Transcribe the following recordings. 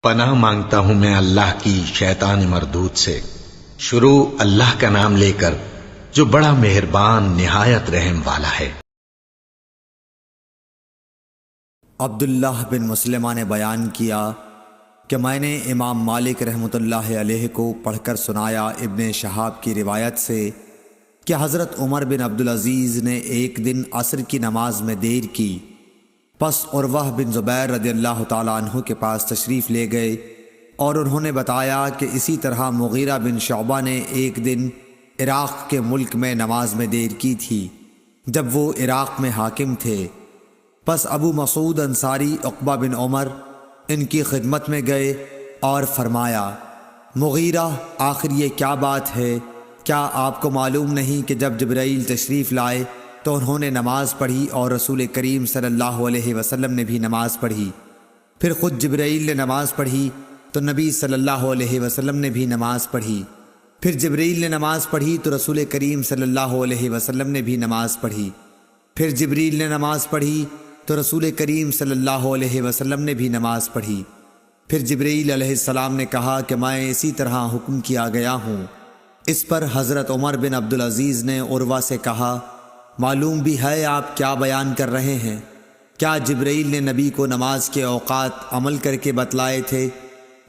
پناہ مانگتا ہوں میں اللہ کی شیطان مردود سے۔ شروع اللہ کا نام لے کر جو بڑا مہربان نہایت رحم والا ہے۔ عبداللہ بن مسلمہ نے بیان کیا کہ میں نے امام مالک رحمۃ اللہ علیہ کو پڑھ کر سنایا ابن شہاب کی روایت سے کہ حضرت عمر بن عبدالعزیز نے ایک دن عصر کی نماز میں دیر کی، پس عروہ بن زبیر رضی اللہ تعالیٰ عنہ کے پاس تشریف لے گئے اور انہوں نے بتایا کہ اسی طرح مغیرہ بن شعبہ نے ایک دن عراق کے ملک میں نماز میں دیر کی تھی جب وہ عراق میں حاکم تھے۔ پس ابو مسعود انصاری عقبہ بن عمر ان کی خدمت میں گئے اور فرمایا، مغیرہ آخر یہ کیا بات ہے؟ کیا آپ کو معلوم نہیں کہ جب جبرائیل تشریف لائے تو انہوں نے نماز پڑھی اور رسول کریم صلی اللہ علیہ وسلم نے بھی نماز پڑھی، پھر خود جبرائیل نے نماز پڑھی تو نبی صلی اللہ علیہ وسلم نے بھی نماز پڑھی، پھر جبرائیل نے نماز پڑھی تو رسول کریم صلی اللہ علیہ وسلم نے بھی نماز پڑھی، پھر جبرائیل نے نماز پڑھی تو رسول کریم صلی اللہ علیہ وسلم نے بھی نماز پڑھی، پھر جبرائیل علیہ السلام نے کہا کہ میں اسی طرح حکم کیا گیا ہوں۔ اس پر حضرت عمر بن عبدالعزیز نے عروہ سے کہا، معلوم بھی ہے آپ کیا بیان کر رہے ہیں؟ کیا جبرائیل نے نبی کو نماز کے اوقات عمل کر کے بتلائے تھے؟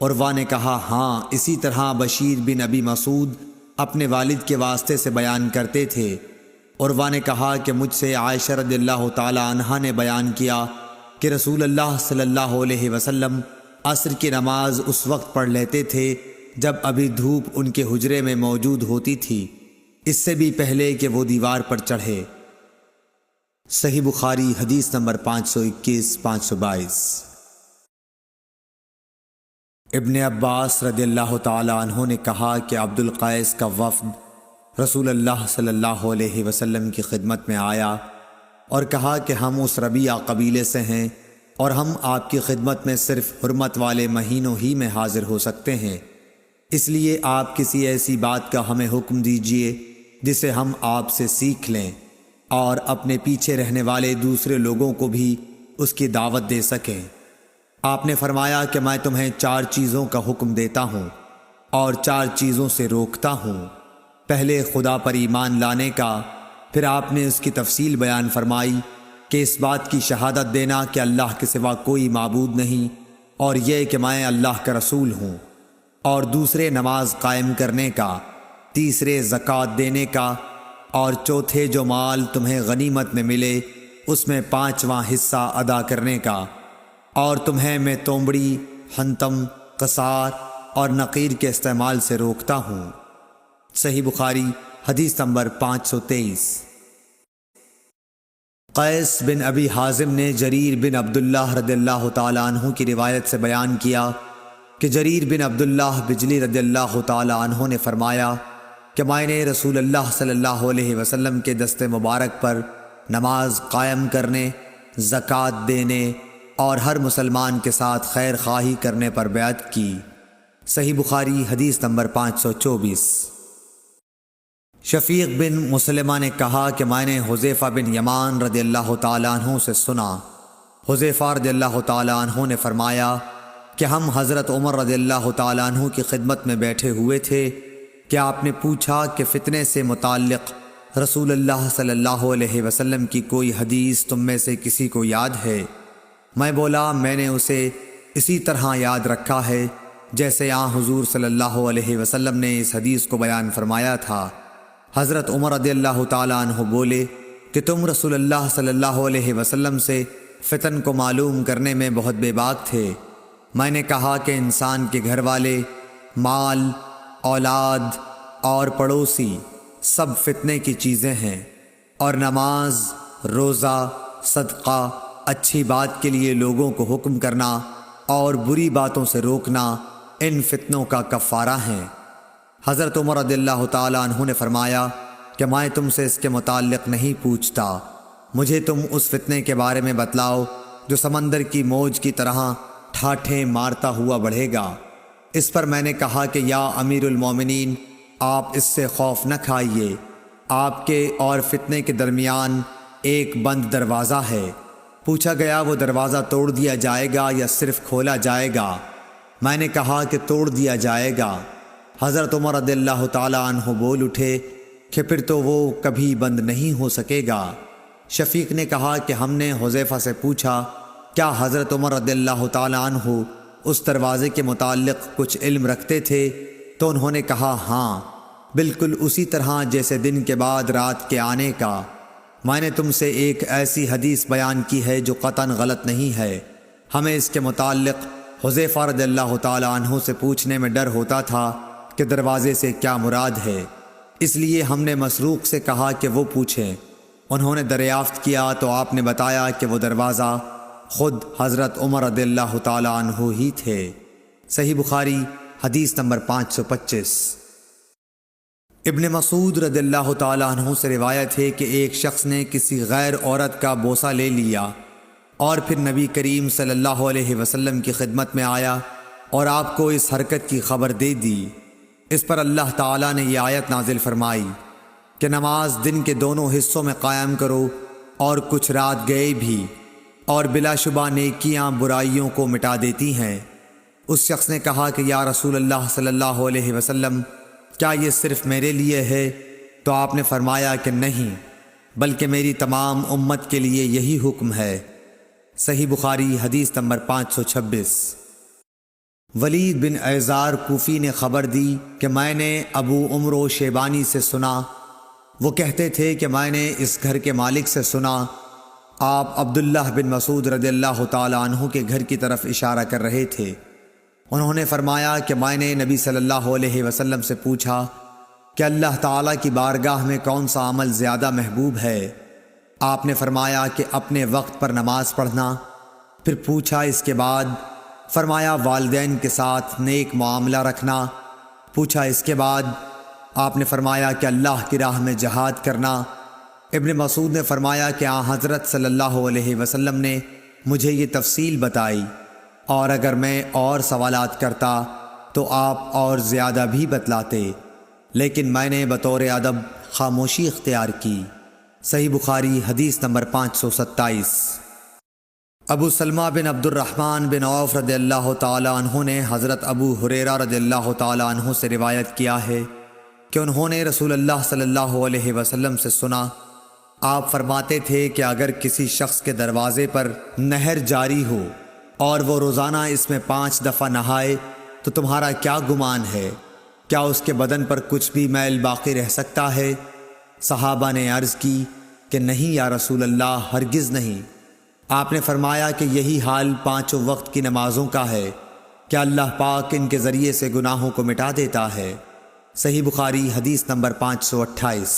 عروہ نے کہا، ہاں، اسی طرح بشیر بن ابی مسعود اپنے والد کے واسطے سے بیان کرتے تھے۔ عروہ نے کہا کہ مجھ سے عائشہ رضی اللہ تعالی عنہا نے بیان کیا کہ رسول اللہ صلی اللہ علیہ وسلم عصر کی نماز اس وقت پڑھ لیتے تھے جب ابھی دھوپ ان کے حجرے میں موجود ہوتی تھی، اس سے بھی پہلے کہ وہ دیوار پر چڑھے۔ صحیح بخاری حدیث نمبر 521 522۔ ابن عباس رضی اللہ تعالی عنہ نے کہا کہ عبد القیس کا وفد رسول اللہ صلی اللہ علیہ وسلم کی خدمت میں آیا اور کہا کہ ہم اس ربیعہ قبیلے سے ہیں اور ہم آپ کی خدمت میں صرف حرمت والے مہینوں ہی میں حاضر ہو سکتے ہیں، اس لیے آپ کسی ایسی بات کا ہمیں حکم دیجئے جسے ہم آپ سے سیکھ لیں اور اپنے پیچھے رہنے والے دوسرے لوگوں کو بھی اس کی دعوت دے سکیں۔ آپ نے فرمایا کہ میں تمہیں 4 چیزوں کا حکم دیتا ہوں اور 4 چیزوں سے روکتا ہوں۔ پہلے خدا پر ایمان لانے کا، پھر آپ نے اس کی تفصیل بیان فرمائی کہ اس بات کی شہادت دینا کہ اللہ کے سوا کوئی معبود نہیں اور یہ کہ میں اللہ کا رسول ہوں، اور دوسرے نماز قائم کرنے کا، تیسرے زکوٰۃ دینے کا، اور چوتھے جو مال تمہیں غنیمت میں ملے اس میں 5واں حصہ ادا کرنے کا، اور تمہیں میں تومڑی، حنتم، قصار اور نقیر کے استعمال سے روکتا ہوں۔ صحیح بخاری حدیث نمبر 523۔ قیس بن ابی حازم نے جریر بن عبداللہ رضی اللہ تعالی عنہ کی روایت سے بیان کیا کہ جریر بن عبداللہ بجلی رضی اللہ تعالی عنہ نے فرمایا کہ میں نے رسول اللہ صلی اللہ علیہ وسلم کے دست مبارک پر نماز قائم کرنے، زکوٰۃ دینے اور ہر مسلمان کے ساتھ خیر خواہی کرنے پر بیعت کی۔ صحیح بخاری حدیث نمبر 524۔ شفیق بن مسلمہ نے کہا کہ میں نے حذیفہ بن یمان رضی اللہ تعالیٰ عنہ سے سنا، حذیفہ رضی اللہ تعالیٰ عنہ نے فرمایا کہ ہم حضرت عمر رضی اللہ تعالیٰ عنہ کی خدمت میں بیٹھے ہوئے تھے کہ آپ نے پوچھا کہ فتنے سے متعلق رسول اللہ صلی اللہ علیہ وسلم کی کوئی حدیث تم میں سے کسی کو یاد ہے؟ میں بولا، میں نے اسے اسی طرح یاد رکھا ہے جیسے حضور صلی اللہ علیہ وسلم نے اس حدیث کو بیان فرمایا تھا۔ حضرت عمر رضی اللہ تعالیٰ عنہ بولے کہ تم رسول اللہ صلی اللہ علیہ وسلم سے فتن کو معلوم کرنے میں بہت بے باک تھے۔ میں نے کہا کہ انسان کے گھر والے، مال، اولاد اور پڑوسی سب فتنے کی چیزیں ہیں، اور نماز، روزہ، صدقہ، اچھی بات کے لیے لوگوں کو حکم کرنا اور بری باتوں سے روکنا ان فتنوں کا کفارہ ہیں۔ حضرت عمر رضی اللہ تعالیٰ عنہ نے فرمایا کہ میں تم سے اس کے متعلق نہیں پوچھتا، مجھے تم اس فتنے کے بارے میں بتلاؤ جو سمندر کی موج کی طرح ٹھاٹھیں مارتا ہوا بڑھے گا۔ اس پر میں نے کہا کہ یا امیر المومنین، آپ اس سے خوف نہ کھائیے، آپ کے اور فتنے کے درمیان ایک بند دروازہ ہے۔ پوچھا گیا وہ دروازہ توڑ دیا جائے گا یا صرف کھولا جائے گا؟ میں نے کہا کہ توڑ دیا جائے گا۔ حضرت عمر رضی اللہ تعالیٰ عنہ بول اٹھے کہ پھر تو وہ کبھی بند نہیں ہو سکے گا۔ شفیق نے کہا کہ ہم نے حذیفہ سے پوچھا کیا حضرت عمر رضی اللہ تعالیٰ عنہ اس دروازے کے متعلق کچھ علم رکھتے تھے؟ تو انہوں نے کہا ہاں، بالکل اسی طرح جیسے دن کے بعد رات کے آنے کا۔ میں نے تم سے ایک ایسی حدیث بیان کی ہے جو قطعاً غلط نہیں ہے۔ ہمیں اس کے متعلق حذیفہ رضی اللہ تعالیٰ عنہ سے پوچھنے میں ڈر ہوتا تھا کہ دروازے سے کیا مراد ہے، اس لیے ہم نے مسروق سے کہا کہ وہ پوچھیں۔ انہوں نے دریافت کیا تو آپ نے بتایا کہ وہ دروازہ خود حضرت عمر رضی اللہ تعالیٰ عنہ ہی تھے۔ صحیح بخاری حدیث نمبر 525۔ ابن مسعود رضی اللہ تعالیٰ عنہ سے روایت ہے کہ ایک شخص نے کسی غیر عورت کا بوسہ لے لیا اور پھر نبی کریم صلی اللہ علیہ وسلم کی خدمت میں آیا اور آپ کو اس حرکت کی خبر دے دی۔ اس پر اللہ تعالیٰ نے یہ آیت نازل فرمائی کہ نماز دن کے دونوں حصوں میں قائم کرو اور کچھ رات گئے بھی، اور بلا شبہ نیکیاں برائیوں کو مٹا دیتی ہیں۔ اس شخص نے کہا کہ یا رسول اللہ صلی اللہ علیہ وسلم، کیا یہ صرف میرے لیے ہے؟ تو آپ نے فرمایا کہ نہیں، بلکہ میری تمام امت کے لیے یہی حکم ہے۔ صحیح بخاری حدیث نمبر 526۔ ولید بن ایزار کوفی نے خبر دی کہ میں نے ابو عمرو شیبانی سے سنا، وہ کہتے تھے کہ میں نے اس گھر کے مالک سے سنا، آپ عبداللہ بن مسعود رضی اللہ تعالیٰ عنہ کے گھر کی طرف اشارہ کر رہے تھے۔ انہوں نے فرمایا کہ میں نے نبی صلی اللہ علیہ وسلم سے پوچھا کہ اللہ تعالیٰ کی بارگاہ میں کون سا عمل زیادہ محبوب ہے؟ آپ نے فرمایا کہ اپنے وقت پر نماز پڑھنا۔ پھر پوچھا اس کے بعد؟ فرمایا والدین کے ساتھ نیک معاملہ رکھنا۔ پوچھا اس کے بعد؟ آپ نے فرمایا کہ اللہ کی راہ میں جہاد کرنا۔ ابن مسعود نے فرمایا کہ حضرت صلی اللہ علیہ وسلم نے مجھے یہ تفصیل بتائی، اور اگر میں اور سوالات کرتا تو آپ اور زیادہ بھی بتلاتے، لیکن میں نے بطور ادب خاموشی اختیار کی۔ صحیح بخاری حدیث نمبر 527۔ ابو سلمہ بن عبد الرحمن بن عوف رضی اللہ تعالیٰ عنہ نے حضرت ابو ہریرہ رضی اللہ تعالیٰ عنہ سے روایت کیا ہے کہ انہوں نے رسول اللہ صلی اللہ علیہ وسلم سے سنا، آپ فرماتے تھے کہ اگر کسی شخص کے دروازے پر نہر جاری ہو اور وہ روزانہ اس میں 5 دفعہ نہائے تو تمہارا کیا گمان ہے؟ کیا اس کے بدن پر کچھ بھی میل باقی رہ سکتا ہے؟ صحابہ نے عرض کی کہ نہیں یا رسول اللہ، ہرگز نہیں۔ آپ نے فرمایا کہ یہی حال 5 وقت کی نمازوں کا ہے کہ اللہ پاک ان کے ذریعے سے گناہوں کو مٹا دیتا ہے۔ صحیح بخاری حدیث نمبر 528۔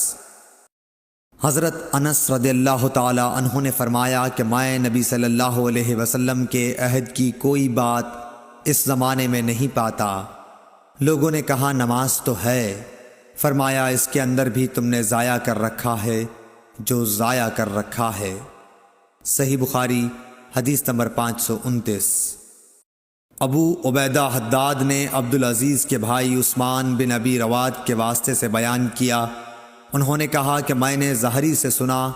حضرت انس رضی اللہ تعالی عنہ نے فرمایا کہ میں نبی صلی اللہ علیہ وسلم کے عہد کی کوئی بات اس زمانے میں نہیں پاتا۔ لوگوں نے کہا نماز تو ہے۔ فرمایا اس کے اندر بھی تم نے ضائع کر رکھا ہے جو ضائع کر رکھا ہے۔ صحیح بخاری حدیث نمبر 529۔ ابو عبیدہ حداد نے عبدالعزیز کے بھائی عثمان بن ابی رواد کے واسطے سے بیان کیا، انہوں نے کہا کہ میں نے زہری سے سنا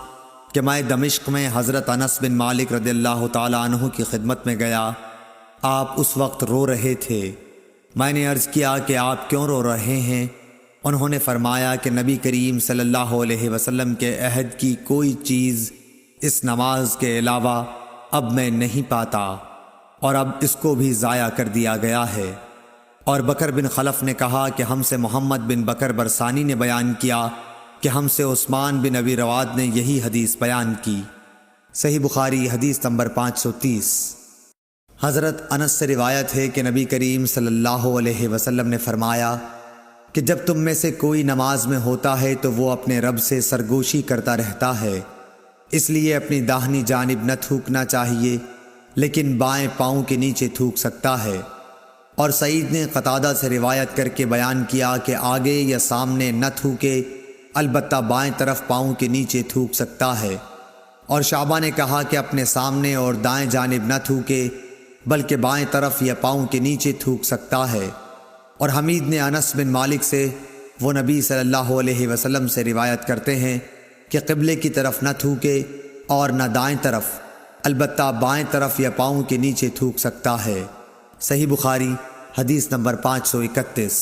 کہ میں دمشق میں حضرت انس بن مالک رضی اللہ تعالیٰ عنہ کی خدمت میں گیا، آپ اس وقت رو رہے تھے۔ میں نے عرض کیا کہ آپ کیوں رو رہے ہیں؟ انہوں نے فرمایا کہ نبی کریم صلی اللہ علیہ وسلم کے عہد کی کوئی چیز اس نماز کے علاوہ اب میں نہیں پاتا، اور اب اس کو بھی ضائع کر دیا گیا ہے۔ اور بکر بن خلف نے کہا کہ ہم سے محمد بن بکر برسانی نے بیان کیا کہ ہم سے عثمان بن ابی رواد نے یہی حدیث بیان کی۔ صحیح بخاری حدیث نمبر 530۔ حضرت انس سے روایت ہے کہ نبی کریم صلی اللہ علیہ وسلم نے فرمایا کہ جب تم میں سے کوئی نماز میں ہوتا ہے تو وہ اپنے رب سے سرگوشی کرتا رہتا ہے، اس لیے اپنی داہنی جانب نہ تھوکنا چاہیے، لیکن بائیں پاؤں کے نیچے تھوک سکتا ہے۔ اور سعید نے قتادہ سے روایت کر کے بیان کیا کہ آگے یا سامنے نہ تھوکے، البتہ بائیں طرف پاؤں کے نیچے تھوک سکتا ہے۔ اور شعبہ نے کہا کہ اپنے سامنے اور دائیں جانب نہ تھوکے، بلکہ بائیں طرف یا پاؤں کے نیچے تھوک سکتا ہے۔ اور حمید نے انس بن مالک سے، وہ نبی صلی اللہ علیہ وسلم سے روایت کرتے ہیں کہ قبلے کی طرف نہ تھوکے اور نہ دائیں طرف، البتہ بائیں طرف یا پاؤں کے نیچے تھوک سکتا ہے۔ صحیح بخاری حدیث نمبر 531۔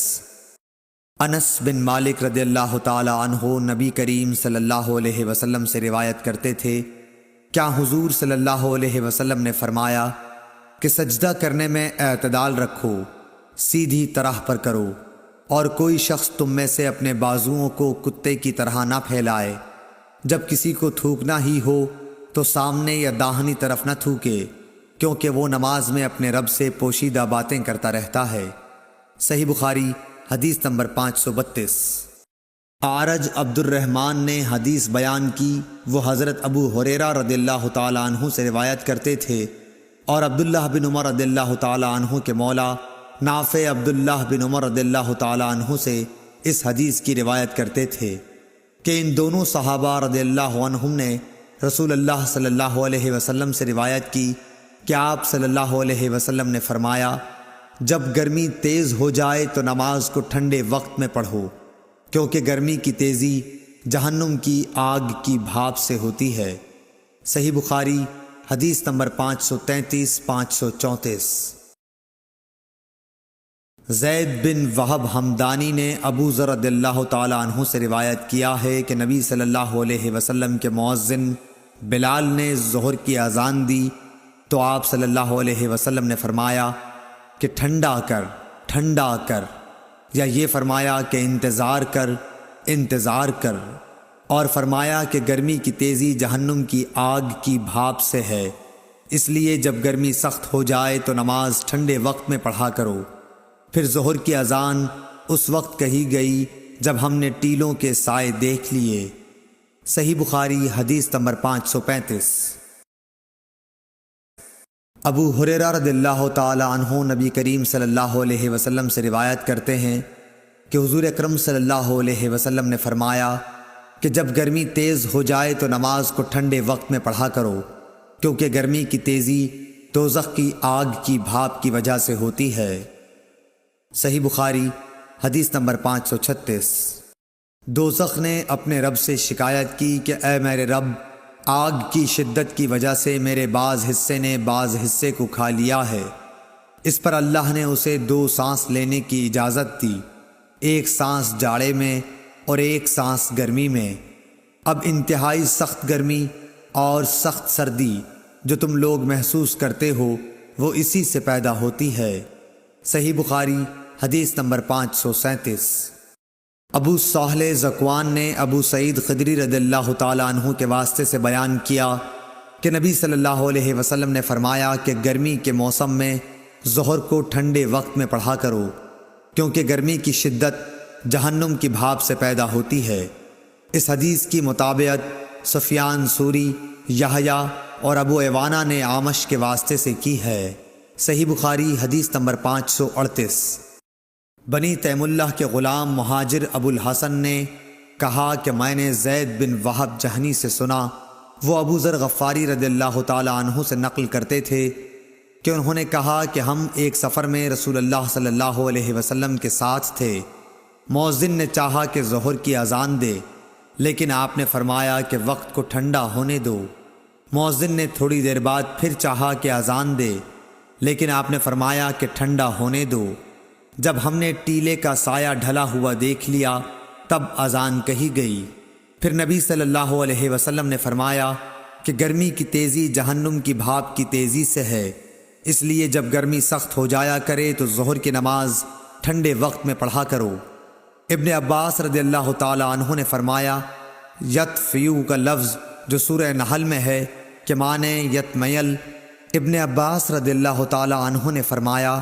انس بن مالک رضی اللہ تعالی عنہ نبی کریم صلی اللہ علیہ وسلم سے روایت کرتے تھے، کیا حضور صلی اللہ علیہ وسلم نے فرمایا کہ سجدہ کرنے میں اعتدال رکھو، سیدھی طرح پر کرو، اور کوئی شخص تم میں سے اپنے بازوؤں کو کتے کی طرح نہ پھیلائے، جب کسی کو تھوکنا ہی ہو تو سامنے یا داہنی طرف نہ تھوکے، کیونکہ وہ نماز میں اپنے رب سے پوشیدہ باتیں کرتا رہتا ہے۔ صحیح بخاری حدیث نمبر 532۔ اعرج عبد الرحمن نے حدیث بیان کی، وہ حضرت ابو ہریرہ رضی اللہ تعالی عنہ سے روایت کرتے تھے، اور عبداللہ بن عمر رضی اللہ تعالی عنہ کے مولا نافع عبداللہ بن عمر رضی اللہ تعالی عنہ سے اس حدیث کی روایت کرتے تھے کہ ان دونوں صحابہ رضی اللہ عنہم نے رسول اللہ صلی اللہ علیہ وسلم سے روایت کی کہ آپ صلی اللہ علیہ وسلم نے فرمایا، جب گرمی تیز ہو جائے تو نماز کو ٹھنڈے وقت میں پڑھو، کیونکہ گرمی کی تیزی جہنم کی آگ کی بھاپ سے ہوتی ہے۔ صحیح بخاری حدیث نمبر 533 534۔ زید بن وہب حمدانی نے ابو ذر رضی اللہ تعالی عنہ سے روایت کیا ہے کہ نبی صلی اللہ علیہ وسلم کے مؤذن بلال نے ظہر کی اذان دی تو آپ صلی اللہ علیہ وسلم نے فرمایا کہ ٹھنڈا کر، ٹھنڈا کر، یا یہ فرمایا کہ انتظار کر، انتظار کر، اور فرمایا کہ گرمی کی تیزی جہنم کی آگ کی بھاپ سے ہے، اس لیے جب گرمی سخت ہو جائے تو نماز ٹھنڈے وقت میں پڑھا کرو۔ پھر ظہر کی اذان اس وقت کہی گئی جب ہم نے ٹیلوں کے سائے دیکھ لیے۔ صحیح بخاری حدیث نمبر 535۔ ابو ہریرہ رضی اللہ تعالی عنہ نبی کریم صلی اللہ علیہ وسلم سے روایت کرتے ہیں کہ حضور اکرم صلی اللہ علیہ وسلم نے فرمایا کہ جب گرمی تیز ہو جائے تو نماز کو ٹھنڈے وقت میں پڑھا کرو، کیونکہ گرمی کی تیزی دوزخ کی آگ کی بھاپ کی وجہ سے ہوتی ہے۔ صحیح بخاری حدیث نمبر 536۔ دوزخ نے اپنے رب سے شکایت کی کہ اے میرے رب، آگ کی شدت کی وجہ سے میرے بعض حصے نے بعض حصے کو کھا لیا ہے۔ اس پر اللہ نے اسے 2 سانس لینے کی اجازت دی، ایک سانس جاڑے میں اور ایک سانس گرمی میں۔ اب انتہائی سخت گرمی اور سخت سردی جو تم لوگ محسوس کرتے ہو وہ اسی سے پیدا ہوتی ہے۔ صحیح بخاری حدیث نمبر 537۔ ابو صالح ذکوان نے ابو سعید خدری رضی اللہ تعالی عنہ کے واسطے سے بیان کیا کہ نبی صلی اللہ علیہ وسلم نے فرمایا کہ گرمی کے موسم میں ظہر کو ٹھنڈے وقت میں پڑھا کرو، کیونکہ گرمی کی شدت جہنم کی بھاپ سے پیدا ہوتی ہے۔ اس حدیث کی مطابقت سفیان ثوری، یحییٰ اور ابو عوانہ نے اعمش کے واسطے سے کی ہے۔ صحیح بخاری حدیث نمبر 538۔ بنی تیم اللہ کے غلام مہاجر ابو الحسن نے کہا کہ میں نے زید بن وہب جہنی سے سنا، وہ ابو ذر غفاری رضی اللہ تعالی عنہ سے نقل کرتے تھے کہ انہوں نے کہا کہ ہم ایک سفر میں رسول اللہ صلی اللہ علیہ وسلم کے ساتھ تھے۔ مؤذن نے چاہا کہ ظہر کی اذان دے، لیکن آپ نے فرمایا کہ وقت کو ٹھنڈا ہونے دو۔ مؤذن نے تھوڑی دیر بعد پھر چاہا کہ اذان دے، لیکن آپ نے فرمایا کہ ٹھنڈا ہونے دو۔ جب ہم نے ٹیلے کا سایہ ڈھلا ہوا دیکھ لیا تب اذان کہی گئی۔ پھر نبی صلی اللہ علیہ وسلم نے فرمایا کہ گرمی کی تیزی جہنم کی بھاپ کی تیزی سے ہے، اس لیے جب گرمی سخت ہو جایا کرے تو ظہر کی نماز ٹھنڈے وقت میں پڑھا کرو۔ ابن عباس رضی اللہ تعالی عنہ نے فرمایا، یطفیو کا لفظ جو سورہ نحل میں ہے کہ معنی یتمیل۔ ابن عباس رضی اللہ تعالی عنہ نے فرمایا،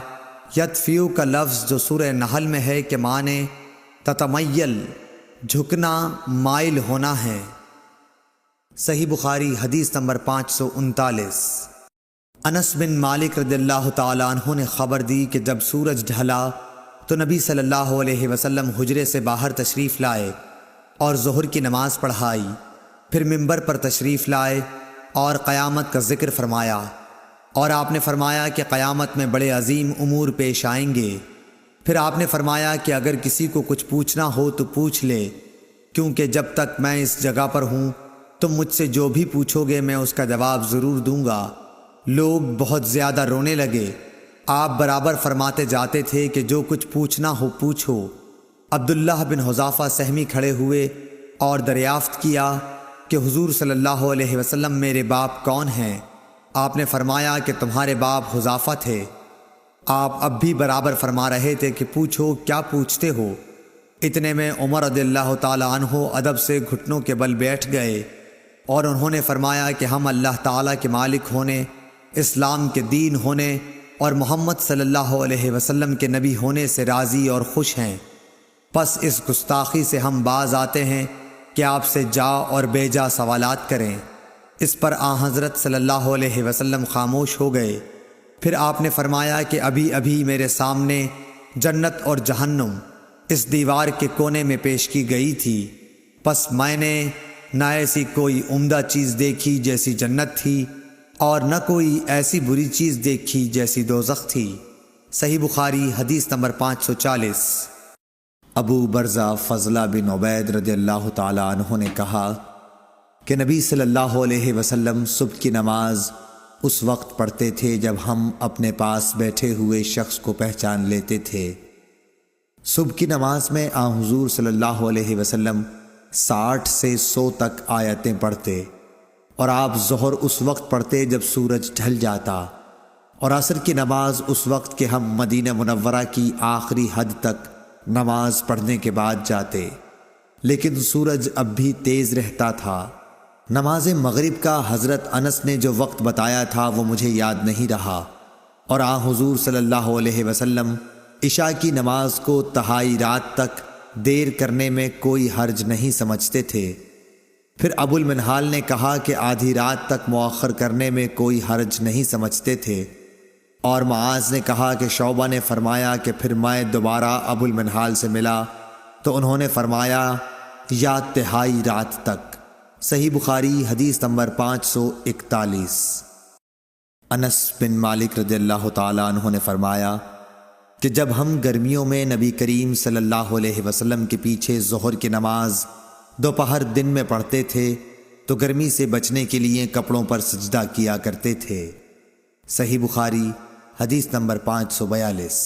یطفیو کا لفظ جو سورہ نحل میں ہے کہ معنی تتمیل، جھکنا، مائل ہونا ہے۔ صحیح بخاری حدیث نمبر 539۔ انس بن مالک رضی اللہ تعالی عنہ نے خبر دی کہ جب سورج ڈھلا تو نبی صلی اللہ علیہ وسلم حجرے سے باہر تشریف لائے اور ظہر کی نماز پڑھائی، پھر منبر پر تشریف لائے اور قیامت کا ذکر فرمایا، اور آپ نے فرمایا کہ قیامت میں بڑے عظیم امور پیش آئیں گے۔ پھر آپ نے فرمایا کہ اگر کسی کو کچھ پوچھنا ہو تو پوچھ لے، کیونکہ جب تک میں اس جگہ پر ہوں تم مجھ سے جو بھی پوچھو گے میں اس کا جواب ضرور دوں گا۔ لوگ بہت زیادہ رونے لگے آپ برابر فرماتے جاتے تھے کہ جو کچھ پوچھنا ہو پوچھو۔ عبداللہ بن حذافہ سہمی کھڑے ہوئے اور دریافت کیا کہ حضور صلی اللہ علیہ وسلم میرے باپ کون ہیں؟ آپ نے فرمایا کہ تمہارے باپ حذافہ تھے۔ آپ اب بھی برابر فرما رہے تھے کہ پوچھو کیا پوچھتے ہو۔ اتنے میں عمر رضی اللہ تعالی عنہ ادب سے گھٹنوں کے بل بیٹھ گئے اور انہوں نے فرمایا کہ ہم اللہ تعالیٰ کے مالک ہونے، اسلام کے دین ہونے اور محمد صلی اللہ علیہ وسلم کے نبی ہونے سے راضی اور خوش ہیں۔ پس اس گستاخی سے ہم باز آتے ہیں کہ آپ سے جا اور بے جا سوالات کریں۔ اس پر حضرت صلی اللہ علیہ وسلم خاموش ہو گئے۔ پھر آپ نے فرمایا کہ ابھی ابھی میرے سامنے جنت اور جہنم اس دیوار کے کونے میں پیش کی گئی تھی، پس میں نے نہ ایسی کوئی عمدہ چیز دیکھی جیسی جنت تھی اور نہ کوئی ایسی بری چیز دیکھی جیسی دوزخ تھی۔ صحیح بخاری حدیث نمبر 540۔ ابو برزہ فضلہ بن عبید رضی اللہ تعالی عنہ نے کہا کہ نبی صلی اللہ علیہ وسلم صبح کی نماز اس وقت پڑھتے تھے جب ہم اپنے پاس بیٹھے ہوئے شخص کو پہچان لیتے تھے۔ صبح کی نماز میں حضور صلی اللہ علیہ وسلم 60 سے 100 تک آیتیں پڑھتے، اور آپ ظہر اس وقت پڑھتے جب سورج ڈھل جاتا، اور عصر کی نماز اس وقت کہ ہم مدینہ منورہ کی آخری حد تک نماز پڑھنے کے بعد جاتے، لیکن سورج اب بھی تیز رہتا تھا۔ نماز مغرب کا حضرت انس نے جو وقت بتایا تھا وہ مجھے یاد نہیں رہا، اور حضور صلی اللہ علیہ وسلم عشاء کی نماز کو تہائی رات تک دیر کرنے میں کوئی حرج نہیں سمجھتے تھے۔ پھر ابو المنہال نے کہا کہ آدھی رات تک مؤخر کرنے میں کوئی حرج نہیں سمجھتے تھے، اور معاذ نے کہا کہ شعبہ نے فرمایا کہ پھر میں دوبارہ ابو المنہال سے ملا تو انہوں نے فرمایا یا تہائی رات تک۔ صحیح بخاری حدیث نمبر 541۔ انس بن مالک رضی اللہ تعالیٰ عنہ نے فرمایا کہ جب ہم گرمیوں میں نبی کریم صلی اللہ علیہ وسلم کے پیچھے ظہر کی نماز دوپہر دن میں پڑھتے تھے تو گرمی سے بچنے کے لیے کپڑوں پر سجدہ کیا کرتے تھے۔ صحیح بخاری حدیث نمبر 542۔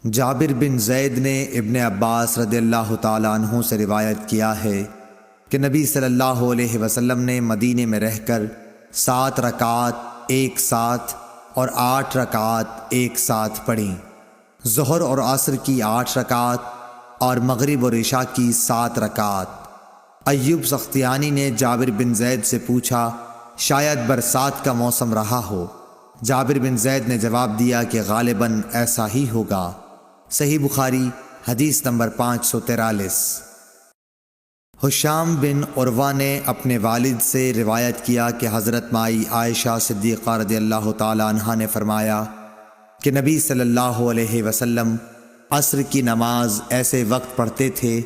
جابر بن زید نے ابن عباس رضی اللہ تعالیٰ عنہ سے روایت کیا ہے کہ نبی صلی اللہ علیہ وسلم نے مدینے میں رہ کر 7 رکعات ایک ساتھ اور 8 رکعات ایک ساتھ پڑھیں، ظہر اور عصر کی 8 رکعات اور مغرب اور عشاء کی 7 رکعات۔ ایوب سختیانی نے جابر بن زید سے پوچھا شاید برسات کا موسم رہا ہو۔ جابر بن زید نے جواب دیا کہ غالباً ایسا ہی ہوگا۔ صحیح بخاری حدیث نمبر 543۔ حشام بن عروہ نے اپنے والد سے روایت کیا کہ حضرت مائی عائشہ صدیقہ رضی اللہ تعالی عنہا نے فرمایا کہ نبی صلی اللہ علیہ وسلم عصر کی نماز ایسے وقت پڑھتے تھے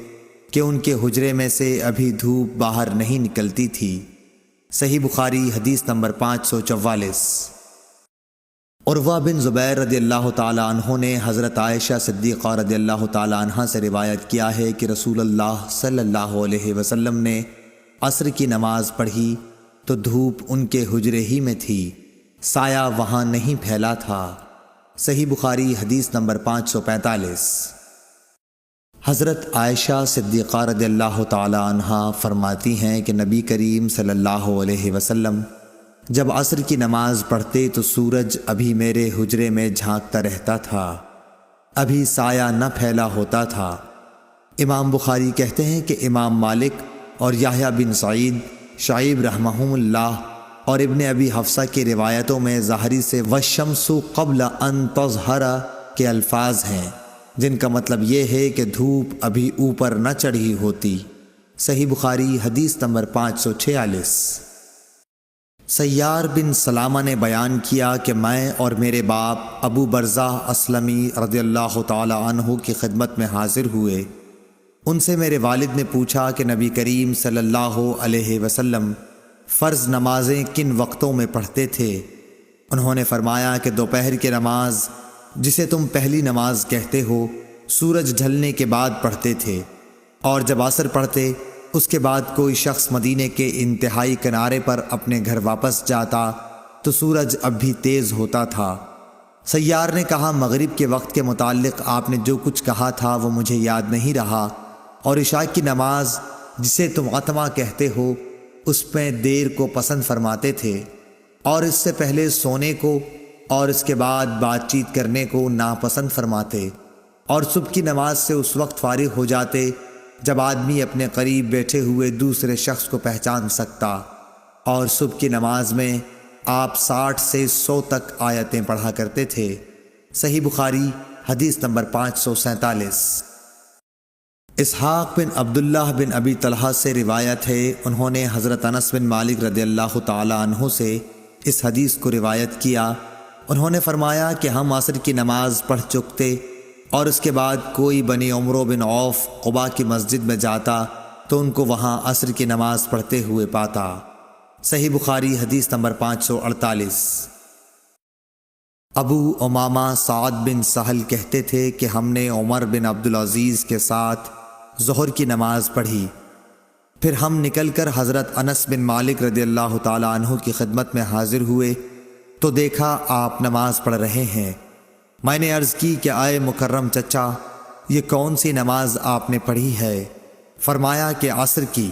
کہ ان کے حجرے میں سے ابھی دھوپ باہر نہیں نکلتی تھی۔ صحیح بخاری حدیث نمبر 544۔ عروہ بن زبیر رضی اللہ تعالی عنہ نے حضرت عائشہ صدیقہ رضی اللہ تعالی عنہا سے روایت کیا ہے کہ رسول اللہ صلی اللہ علیہ وسلم نے عصر کی نماز پڑھی تو دھوپ ان کے حجرے ہی میں تھی، سایہ وہاں نہیں پھیلا تھا۔ صحیح بخاری حدیث نمبر 545۔ حضرت عائشہ صدیقہ رضی اللہ تعالی عنہا فرماتی ہیں کہ نبی کریم صلی اللہ علیہ وسلم جب عصر کی نماز پڑھتے تو سورج ابھی میرے حجرے میں جھانکتا رہتا تھا، ابھی سایہ نہ پھیلا ہوتا تھا۔ امام بخاری کہتے ہیں کہ امام مالک اور یحییٰ بن سعید، شعیب رحمہم اللہ اور ابن ابی حفصہ کی روایتوں میں ظاہری سے والشمس قبل ان تظہر کے الفاظ ہیں، جن کا مطلب یہ ہے کہ دھوپ ابھی اوپر نہ چڑھی ہوتی۔ صحیح بخاری حدیث نمبر 546۔ سیار بن سلامہ نے بیان کیا کہ میں اور میرے باپ ابو برزہ اسلمی رضی اللہ تعالی عنہ کی خدمت میں حاضر ہوئے۔ ان سے میرے والد نے پوچھا کہ نبی کریم صلی اللہ علیہ وسلم فرض نمازیں کن وقتوں میں پڑھتے تھے؟ انہوں نے فرمایا کہ دوپہر کی نماز جسے تم پہلی نماز کہتے ہو سورج ڈھلنے کے بعد پڑھتے تھے، اور جب عصر پڑھتے اس کے بعد کوئی شخص مدینے کے انتہائی کنارے پر اپنے گھر واپس جاتا تو سورج اب بھی تیز ہوتا تھا۔ سیار نے کہا مغرب کے وقت کے متعلق آپ نے جو کچھ کہا تھا وہ مجھے یاد نہیں رہا، اور عشاء کی نماز جسے تم عتمہ کہتے ہو اس میں دیر کو پسند فرماتے تھے، اور اس سے پہلے سونے کو اور اس کے بعد بات چیت کرنے کو ناپسند فرماتے، اور صبح کی نماز سے اس وقت فارغ ہو جاتے جب آدمی اپنے قریب بیٹھے ہوئے دوسرے شخص کو پہچان سکتا، اور صبح کی نماز میں آپ 60 سے 100 تک آیتیں پڑھا کرتے تھے۔ صحیح بخاری حدیث نمبر 547۔ اسحاق بن عبداللہ بن ابی طلحہ سے روایت ہے، انہوں نے حضرت انس بن مالک رضی اللہ تعالی عنہ سے اس حدیث کو روایت کیا۔ انہوں نے فرمایا کہ ہم عصر کی نماز پڑھ چکتے، اور اس کے بعد کوئی بنی عمرو بن عوف قباء کی مسجد میں جاتا تو ان کو وہاں عصر کی نماز پڑھتے ہوئے پاتا۔ صحیح بخاری حدیث نمبر 548۔ ابو امامہ سعد بن سہل کہتے تھے کہ ہم نے عمر بن عبدالعزیز کے ساتھ ظہر کی نماز پڑھی، پھر ہم نکل کر حضرت انس بن مالک رضی اللہ تعالی عنہ کی خدمت میں حاضر ہوئے تو دیکھا آپ نماز پڑھ رہے ہیں۔ میں نے عرض کی کہ آئے مکرم چچا، یہ کون سی نماز آپ نے پڑھی ہے؟ فرمایا کہ عصر کی،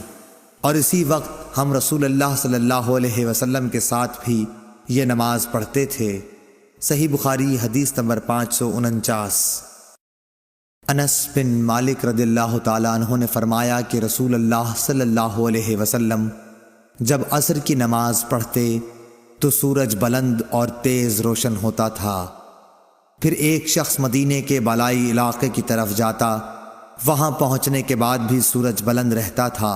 اور اسی وقت ہم رسول اللہ صلی اللہ علیہ وسلم کے ساتھ بھی یہ نماز پڑھتے تھے۔ صحیح بخاری حدیث نمبر 549۔ انس بن مالک رضی اللہ تعالی عنہ نے فرمایا کہ رسول اللہ صلی اللہ علیہ وسلم جب عصر کی نماز پڑھتے تو سورج بلند اور تیز روشن ہوتا تھا، پھر ایک شخص مدینے کے بالائی علاقے کی طرف جاتا، وہاں پہنچنے کے بعد بھی سورج بلند رہتا تھا۔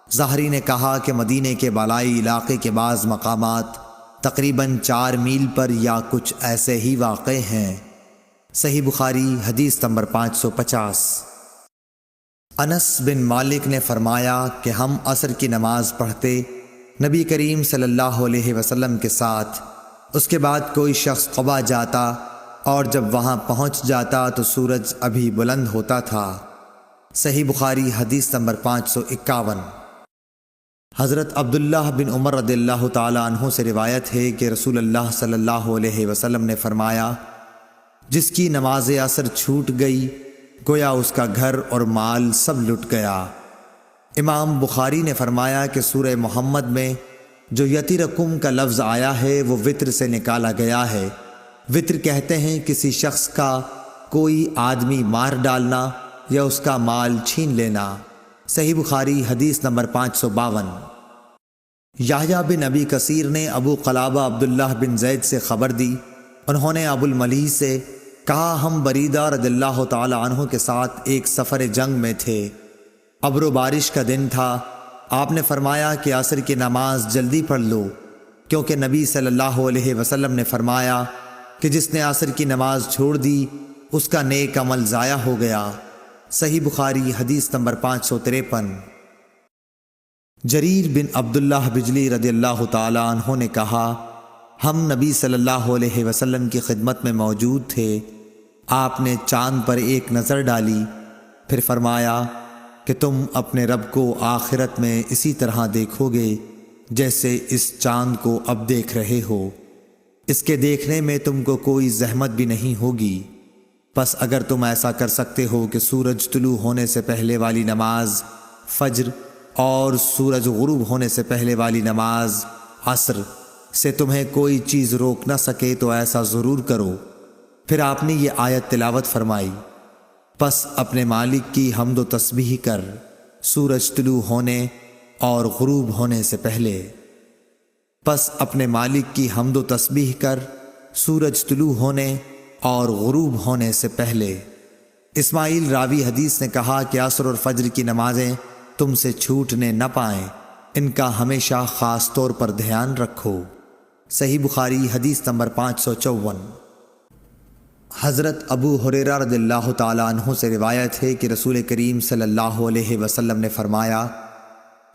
ظاہری نے کہا کہ مدینے کے بالائی علاقے کے بعض مقامات تقریباً 4 میل پر یا کچھ ایسے ہی واقع ہیں۔ صحیح بخاری حدیث نمبر 550۔ انس بن مالک نے فرمایا کہ ہم عصر کی نماز پڑھتے نبی کریم صلی اللہ علیہ وسلم کے ساتھ، اس کے بعد کوئی شخص قباء جاتا اور جب وہاں پہنچ جاتا تو سورج ابھی بلند ہوتا تھا۔ صحیح بخاری حدیث نمبر 551۔ حضرت عبداللہ بن عمر رضی اللہ تعالی عنہ سے روایت ہے کہ رسول اللہ صلی اللہ علیہ وسلم نے فرمایا، جس کی نماز عصر چھوٹ گئی گویا اس کا گھر اور مال سب لٹ گیا۔ امام بخاری نے فرمایا کہ سورہ محمد میں جو یتیرکم کا لفظ آیا ہے وہ وطر سے نکالا گیا ہے۔ وطر کہتے ہیں کسی شخص کا کوئی آدمی مار ڈالنا یا اس کا مال چھین لینا۔ صحیح بخاری حدیث نمبر 552۔ یحییٰ بن ابی کثیر نے ابو قلابہ عبداللہ بن زید سے خبر دی، انہوں نے ابو الملیح سے کہا ہم بریدہ رضی اللہ تعالی عنہ کے ساتھ ایک سفر جنگ میں تھے، ابر و بارش کا دن تھا، آپ نے فرمایا کہ عصر کی نماز جلدی پڑھ لو، کیونکہ نبی صلی اللہ علیہ وسلم نے فرمایا کہ جس نے عصر کی نماز چھوڑ دی اس کا نیک عمل ضائع ہو گیا۔ صحیح بخاری حدیث نمبر 553۔ جریر بن عبداللہ بجلی رضی اللہ تعالی عنہ نے کہا ہم نبی صلی اللہ علیہ وسلم کی خدمت میں موجود تھے، آپ نے چاند پر ایک نظر ڈالی، پھر فرمایا کہ تم اپنے رب کو آخرت میں اسی طرح دیکھو گے جیسے اس چاند کو اب دیکھ رہے ہو، اس کے دیکھنے میں تم کو کوئی زحمت بھی نہیں ہوگی، پس اگر تم ایسا کر سکتے ہو کہ سورج طلوع ہونے سے پہلے والی نماز فجر اور سورج غروب ہونے سے پہلے والی نماز عصر سے تمہیں کوئی چیز روک نہ سکے تو ایسا ضرور کرو۔ پھر آپ نے یہ آیت تلاوت فرمائی، پس اپنے مالک کی حمد و تسبیح کر سورج طلوع ہونے اور غروب ہونے سے پہلے، پس اپنے مالک کی حمد و تسبیح کر سورج طلوع ہونے اور غروب ہونے سے پہلے۔ اسماعیل راوی حدیث نے کہا کہ عصر اور فجر کی نمازیں تم سے چھوٹنے نہ پائیں، ان کا ہمیشہ خاص طور پر دھیان رکھو۔ صحیح بخاری حدیث نمبر 554۔ حضرت ابو ہریرہ رضی اللہ تعالی عنہ سے روایت ہے کہ رسول کریم صلی اللہ علیہ وسلم نے فرمایا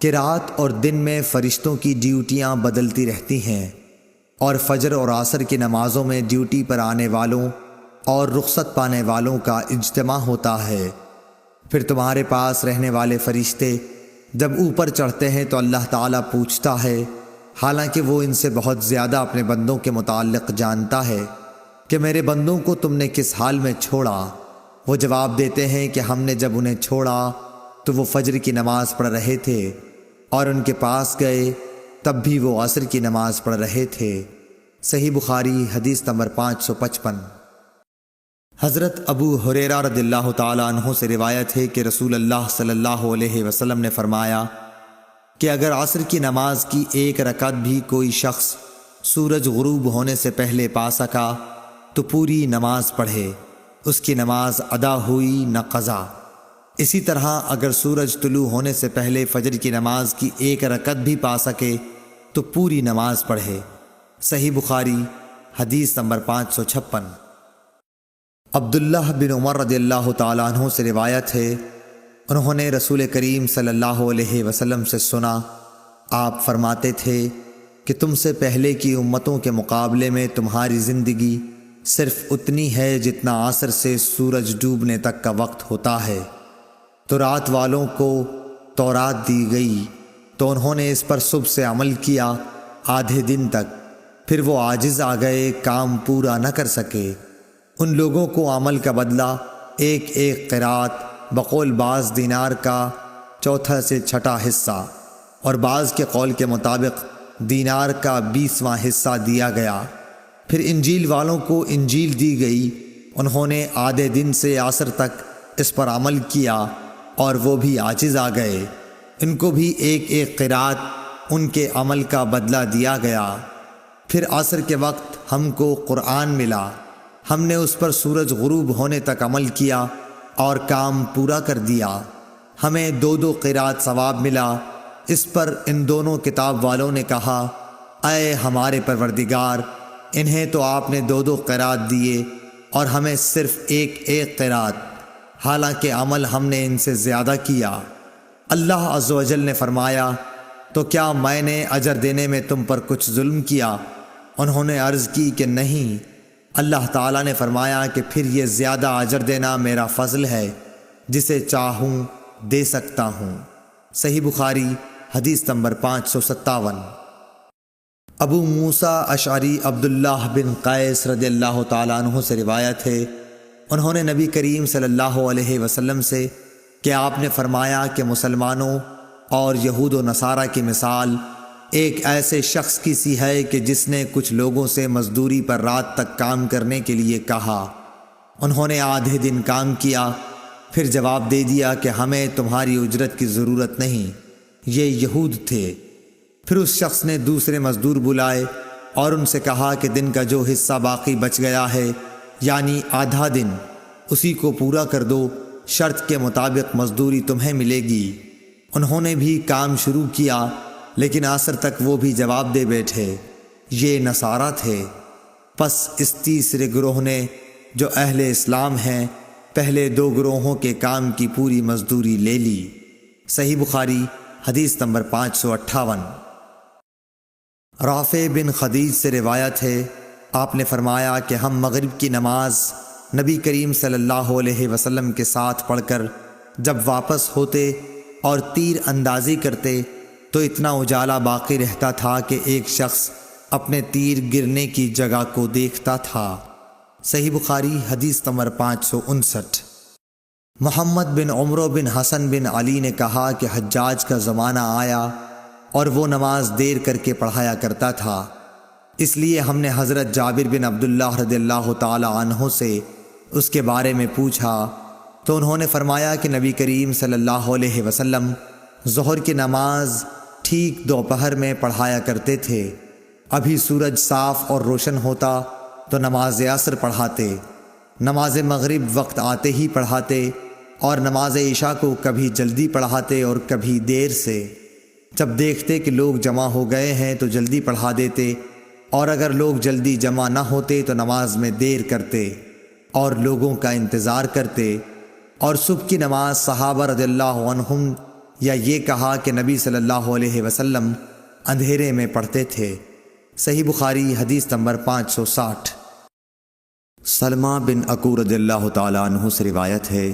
کہ رات اور دن میں فرشتوں کی ڈیوٹیاں بدلتی رہتی ہیں، اور فجر اور عصر کی نمازوں میں ڈیوٹی پر آنے والوں اور رخصت پانے والوں کا اجتماع ہوتا ہے۔ پھر تمہارے پاس رہنے والے فرشتے جب اوپر چڑھتے ہیں تو اللہ تعالیٰ پوچھتا ہے، حالانکہ وہ ان سے بہت زیادہ اپنے بندوں کے متعلق جانتا ہے، کہ میرے بندوں کو تم نے کس حال میں چھوڑا؟ وہ جواب دیتے ہیں کہ ہم نے جب انہیں چھوڑا تو وہ فجر کی نماز پڑھ رہے تھے، اور ان کے پاس گئے تب بھی وہ عصر کی نماز پڑھ رہے تھے۔ صحیح بخاری حدیث نمبر 555۔ حضرت ابو ہریرہ رضی اللہ تعالیٰ عنہ سے روایت ہے کہ رسول اللہ صلی اللہ علیہ وسلم نے فرمایا کہ اگر عصر کی نماز کی ایک رکعت بھی کوئی شخص سورج غروب ہونے سے پہلے پا سکا تو پوری نماز پڑھے، اس کی نماز ادا ہوئی نہ قضا۔ اسی طرح اگر سورج طلوع ہونے سے پہلے فجر کی نماز کی ایک رکعت بھی پا سکے تو پوری نماز پڑھے۔ صحیح بخاری حدیث نمبر 556۔ عبداللہ بن عمر رضی اللہ تعالیٰ عنہ سے روایت ہے، انہوں نے رسول کریم صلی اللہ علیہ وسلم سے سنا، آپ فرماتے تھے کہ تم سے پہلے کی امتوں کے مقابلے میں تمہاری زندگی صرف اتنی ہے جتنا عصر سے سورج ڈوبنے تک کا وقت ہوتا ہے۔ تو رات والوں کو تورات دی گئی تو انہوں نے اس پر صبح سے عمل کیا آدھے دن تک، پھر وہ عاجز آ گئے، کام پورا نہ کر سکے۔ ان لوگوں کو عمل کا بدلہ ایک ایک قرات بقول بعض دینار کا چوتھا سے چھٹا حصہ، اور بعض کے قول کے مطابق دینار کا 20واں حصہ دیا گیا۔ پھر انجیل والوں کو انجیل دی گئی، انہوں نے آدھے دن سے عصر تک اس پر عمل کیا اور وہ بھی عاجز آ گئے، ان کو بھی ایک ایک قرات ان کے عمل کا بدلہ دیا گیا۔ پھر عصر کے وقت ہم کو قرآن ملا، ہم نے اس پر سورج غروب ہونے تک عمل کیا اور کام پورا کر دیا، ہمیں 2 قرات ثواب ملا۔ اس پر ان دونوں کتاب والوں نے کہا، اے ہمارے پروردگار، انہیں تو آپ نے 2 قرات دیے اور ہمیں صرف ایک ایک قرات، حالانکہ عمل ہم نے ان سے زیادہ کیا۔ اللہ عز و جل نے فرمایا، تو کیا میں نے اجر دینے میں تم پر کچھ ظلم کیا؟ انہوں نے عرض کی کہ نہیں۔ اللہ تعالیٰ نے فرمایا کہ پھر یہ زیادہ اجر دینا میرا فضل ہے، جسے چاہوں دے سکتا ہوں۔ صحیح بخاری حدیث نمبر 557۔ ابو موسیٰ اشعری عبداللہ بن قیس رضی اللہ تعالیٰ عنہ سے روایت ہے، انہوں نے نبی کریم صلی اللہ علیہ وسلم سے کہ آپ نے فرمایا کہ مسلمانوں اور یہود و نصارہ کی مثال ایک ایسے شخص کی سی ہے کہ جس نے کچھ لوگوں سے مزدوری پر رات تک کام کرنے کے لیے کہا، انہوں نے آدھے دن کام کیا، پھر جواب دے دیا کہ ہمیں تمہاری اجرت کی ضرورت نہیں، یہ یہود تھے۔ پھر اس شخص نے دوسرے مزدور بلائے اور ان سے کہا کہ دن کا جو حصہ باقی بچ گیا ہے، یعنی آدھا دن، اسی کو پورا کر دو، شرط کے مطابق مزدوری تمہیں ملے گی۔ انہوں نے بھی کام شروع کیا، لیکن عصر تک وہ بھی جواب دے بیٹھے، یہ نصارہ تھے۔ پس اس تیسرے گروہ نے جو اہل اسلام ہیں پہلے 2 گروہوں کے کام کی پوری مزدوری لے لی۔ صحیح بخاری حدیث نمبر 558۔ رافع بن خدیج سے روایت ہے، آپ نے فرمایا کہ ہم مغرب کی نماز نبی کریم صلی اللہ علیہ وسلم کے ساتھ پڑھ کر جب واپس ہوتے اور تیر اندازی کرتے تو اتنا اجالا باقی رہتا تھا کہ ایک شخص اپنے تیر گرنے کی جگہ کو دیکھتا تھا۔ صحیح بخاری حدیث نمبر 559۔ محمد بن عمرو بن حسن بن علی نے کہا کہ حجاج کا زمانہ آیا اور وہ نماز دیر کر کے پڑھایا کرتا تھا، اس لیے ہم نے حضرت جابر بن عبداللہ رضی اللہ تعالی عنہ سے اس کے بارے میں پوچھا تو انہوں نے فرمایا کہ نبی کریم صلی اللہ علیہ وسلم ظہر کی نماز ٹھیک دوپہر میں پڑھایا کرتے تھے، ابھی سورج صاف اور روشن ہوتا تو نماز عصر پڑھاتے، نماز مغرب وقت آتے ہی پڑھاتے، اور نماز عشاء کو کبھی جلدی پڑھاتے اور کبھی دیر سے۔ جب دیکھتے کہ لوگ جمع ہو گئے ہیں تو جلدی پڑھا دیتے، اور اگر لوگ جلدی جمع نہ ہوتے تو نماز میں دیر کرتے اور لوگوں کا انتظار کرتے۔ اور صبح کی نماز صحابہ رضی اللہ عنہم یا یہ کہا کہ نبی صلی اللہ علیہ وسلم اندھیرے میں پڑھتے تھے۔ صحیح بخاری حدیث نمبر 560۔ سلمہ بن اکو رضی اللہ تعالیٰ عنہ سے روایت ہے،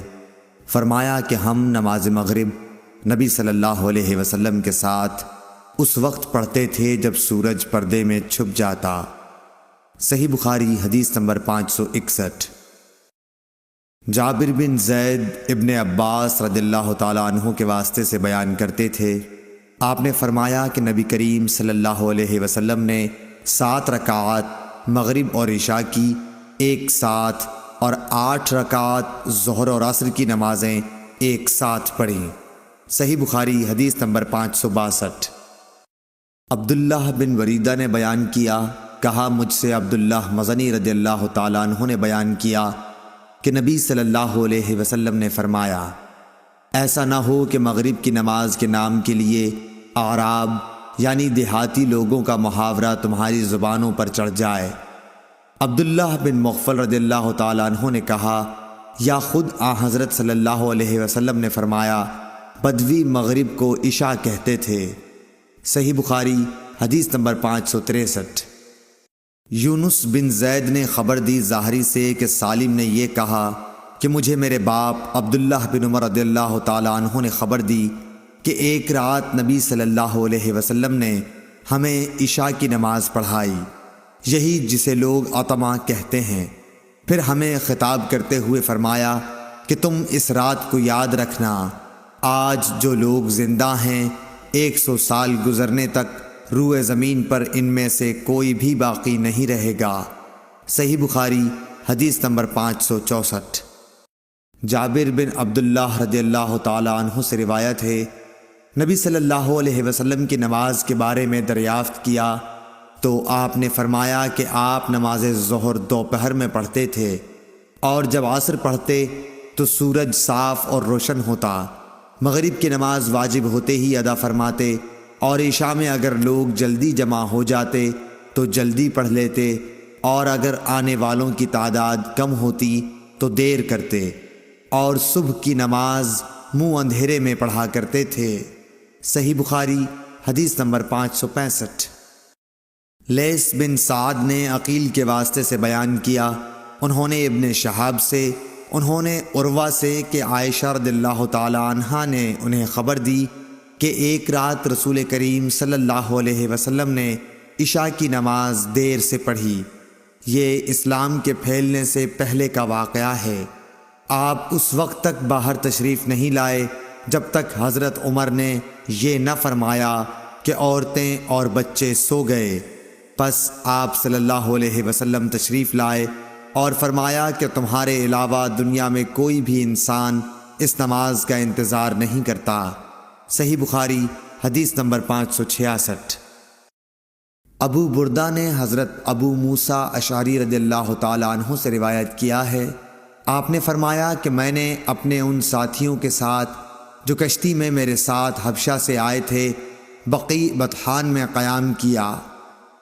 فرمایا کہ ہم نماز مغرب نبی صلی اللہ علیہ وسلم کے ساتھ اس وقت پڑھتے تھے جب سورج پردے میں چھپ جاتا، صحیح بخاری حدیث نمبر 561۔ جابر بن زید ابن عباس رضی اللہ تعالیٰ عنہ کے واسطے سے بیان کرتے تھے، آپ نے فرمایا کہ نبی کریم صلی اللہ علیہ وسلم نے 7 رکعات مغرب اور عشاء کی ایک ساتھ اور 8 رکعات ظہر اور عصر کی نمازیں ایک ساتھ پڑھیں۔ صحیح بخاری حدیث نمبر 562۔ عبداللہ بن وریدہ نے بیان کیا، کہا مجھ سے عبداللہ مزنی رضی اللہ تعالیٰ عنہ نے بیان کیا کہ نبی صلی اللہ علیہ وسلم نے فرمایا، ایسا نہ ہو کہ مغرب کی نماز کے نام کے لیے اعراب یعنی دیہاتی لوگوں کا محاورہ تمہاری زبانوں پر چڑھ جائے۔ عبداللہ بن مغفل رضی اللہ تعالیٰ عنہ نے کہا، یا خود حضرت صلی اللہ علیہ وسلم نے فرمایا، بدوی مغرب کو عشاء کہتے تھے۔ صحیح بخاری حدیث نمبر 563۔ یونس بن زید نے خبر دی ظاہری سے کہ سالم نے یہ کہا کہ مجھے میرے باپ عبداللہ بن عمر رضی اللہ تعالیٰ عنہ نے خبر دی کہ ایک رات نبی صلی اللہ علیہ وسلم نے ہمیں عشاء کی نماز پڑھائی، یہی جسے لوگ عتمہ کہتے ہیں۔ پھر ہمیں خطاب کرتے ہوئے فرمایا کہ تم اس رات کو یاد رکھنا، آج جو لوگ زندہ ہیں 100 سال گزرنے تک روئے زمین پر ان میں سے کوئی بھی باقی نہیں رہے گا۔ صحیح بخاری حدیث نمبر 564۔ جابر بن عبداللہ رضی اللہ تعالیٰ عنہ سے روایت ہے، نبی صلی اللہ علیہ وسلم کی نماز کے بارے میں دریافت کیا تو آپ نے فرمایا کہ آپ نماز ظہر دوپہر میں پڑھتے تھے، اور جب عصر پڑھتے تو سورج صاف اور روشن ہوتا، مغرب کی نماز واجب ہوتے ہی ادا فرماتے، اور عشاء میں اگر لوگ جلدی جمع ہو جاتے تو جلدی پڑھ لیتے، اور اگر آنے والوں کی تعداد کم ہوتی تو دیر کرتے، اور صبح کی نماز منہ اندھیرے میں پڑھا کرتے تھے۔ صحیح بخاری حدیث نمبر 565۔ لیث بن سعد نے عقیل کے واسطے سے بیان کیا، انہوں نے ابن شہاب سے، انہوں نے عروہ سے کہ عائشہ رضی اللہ تعالی عنہا نے انہیں خبر دی کہ ایک رات رسول کریم صلی اللہ علیہ وسلم نے عشاء کی نماز دیر سے پڑھی۔ یہ اسلام کے پھیلنے سے پہلے کا واقعہ ہے۔ آپ اس وقت تک باہر تشریف نہیں لائے جب تک حضرت عمر نے یہ نہ فرمایا کہ عورتیں اور بچے سو گئے۔ پس آپ صلی اللہ علیہ وسلم تشریف لائے اور فرمایا کہ تمہارے علاوہ دنیا میں کوئی بھی انسان اس نماز کا انتظار نہیں کرتا۔ صحیح بخاری حدیث نمبر 566۔ ابو بردہ نے حضرت ابو موسیٰ اشعری رضی اللہ تعالیٰ عنہ سے روایت کیا ہے، آپ نے فرمایا کہ میں نے اپنے ان ساتھیوں کے ساتھ جو کشتی میں میرے ساتھ حبشہ سے آئے تھے بقیع بطحان میں قیام کیا۔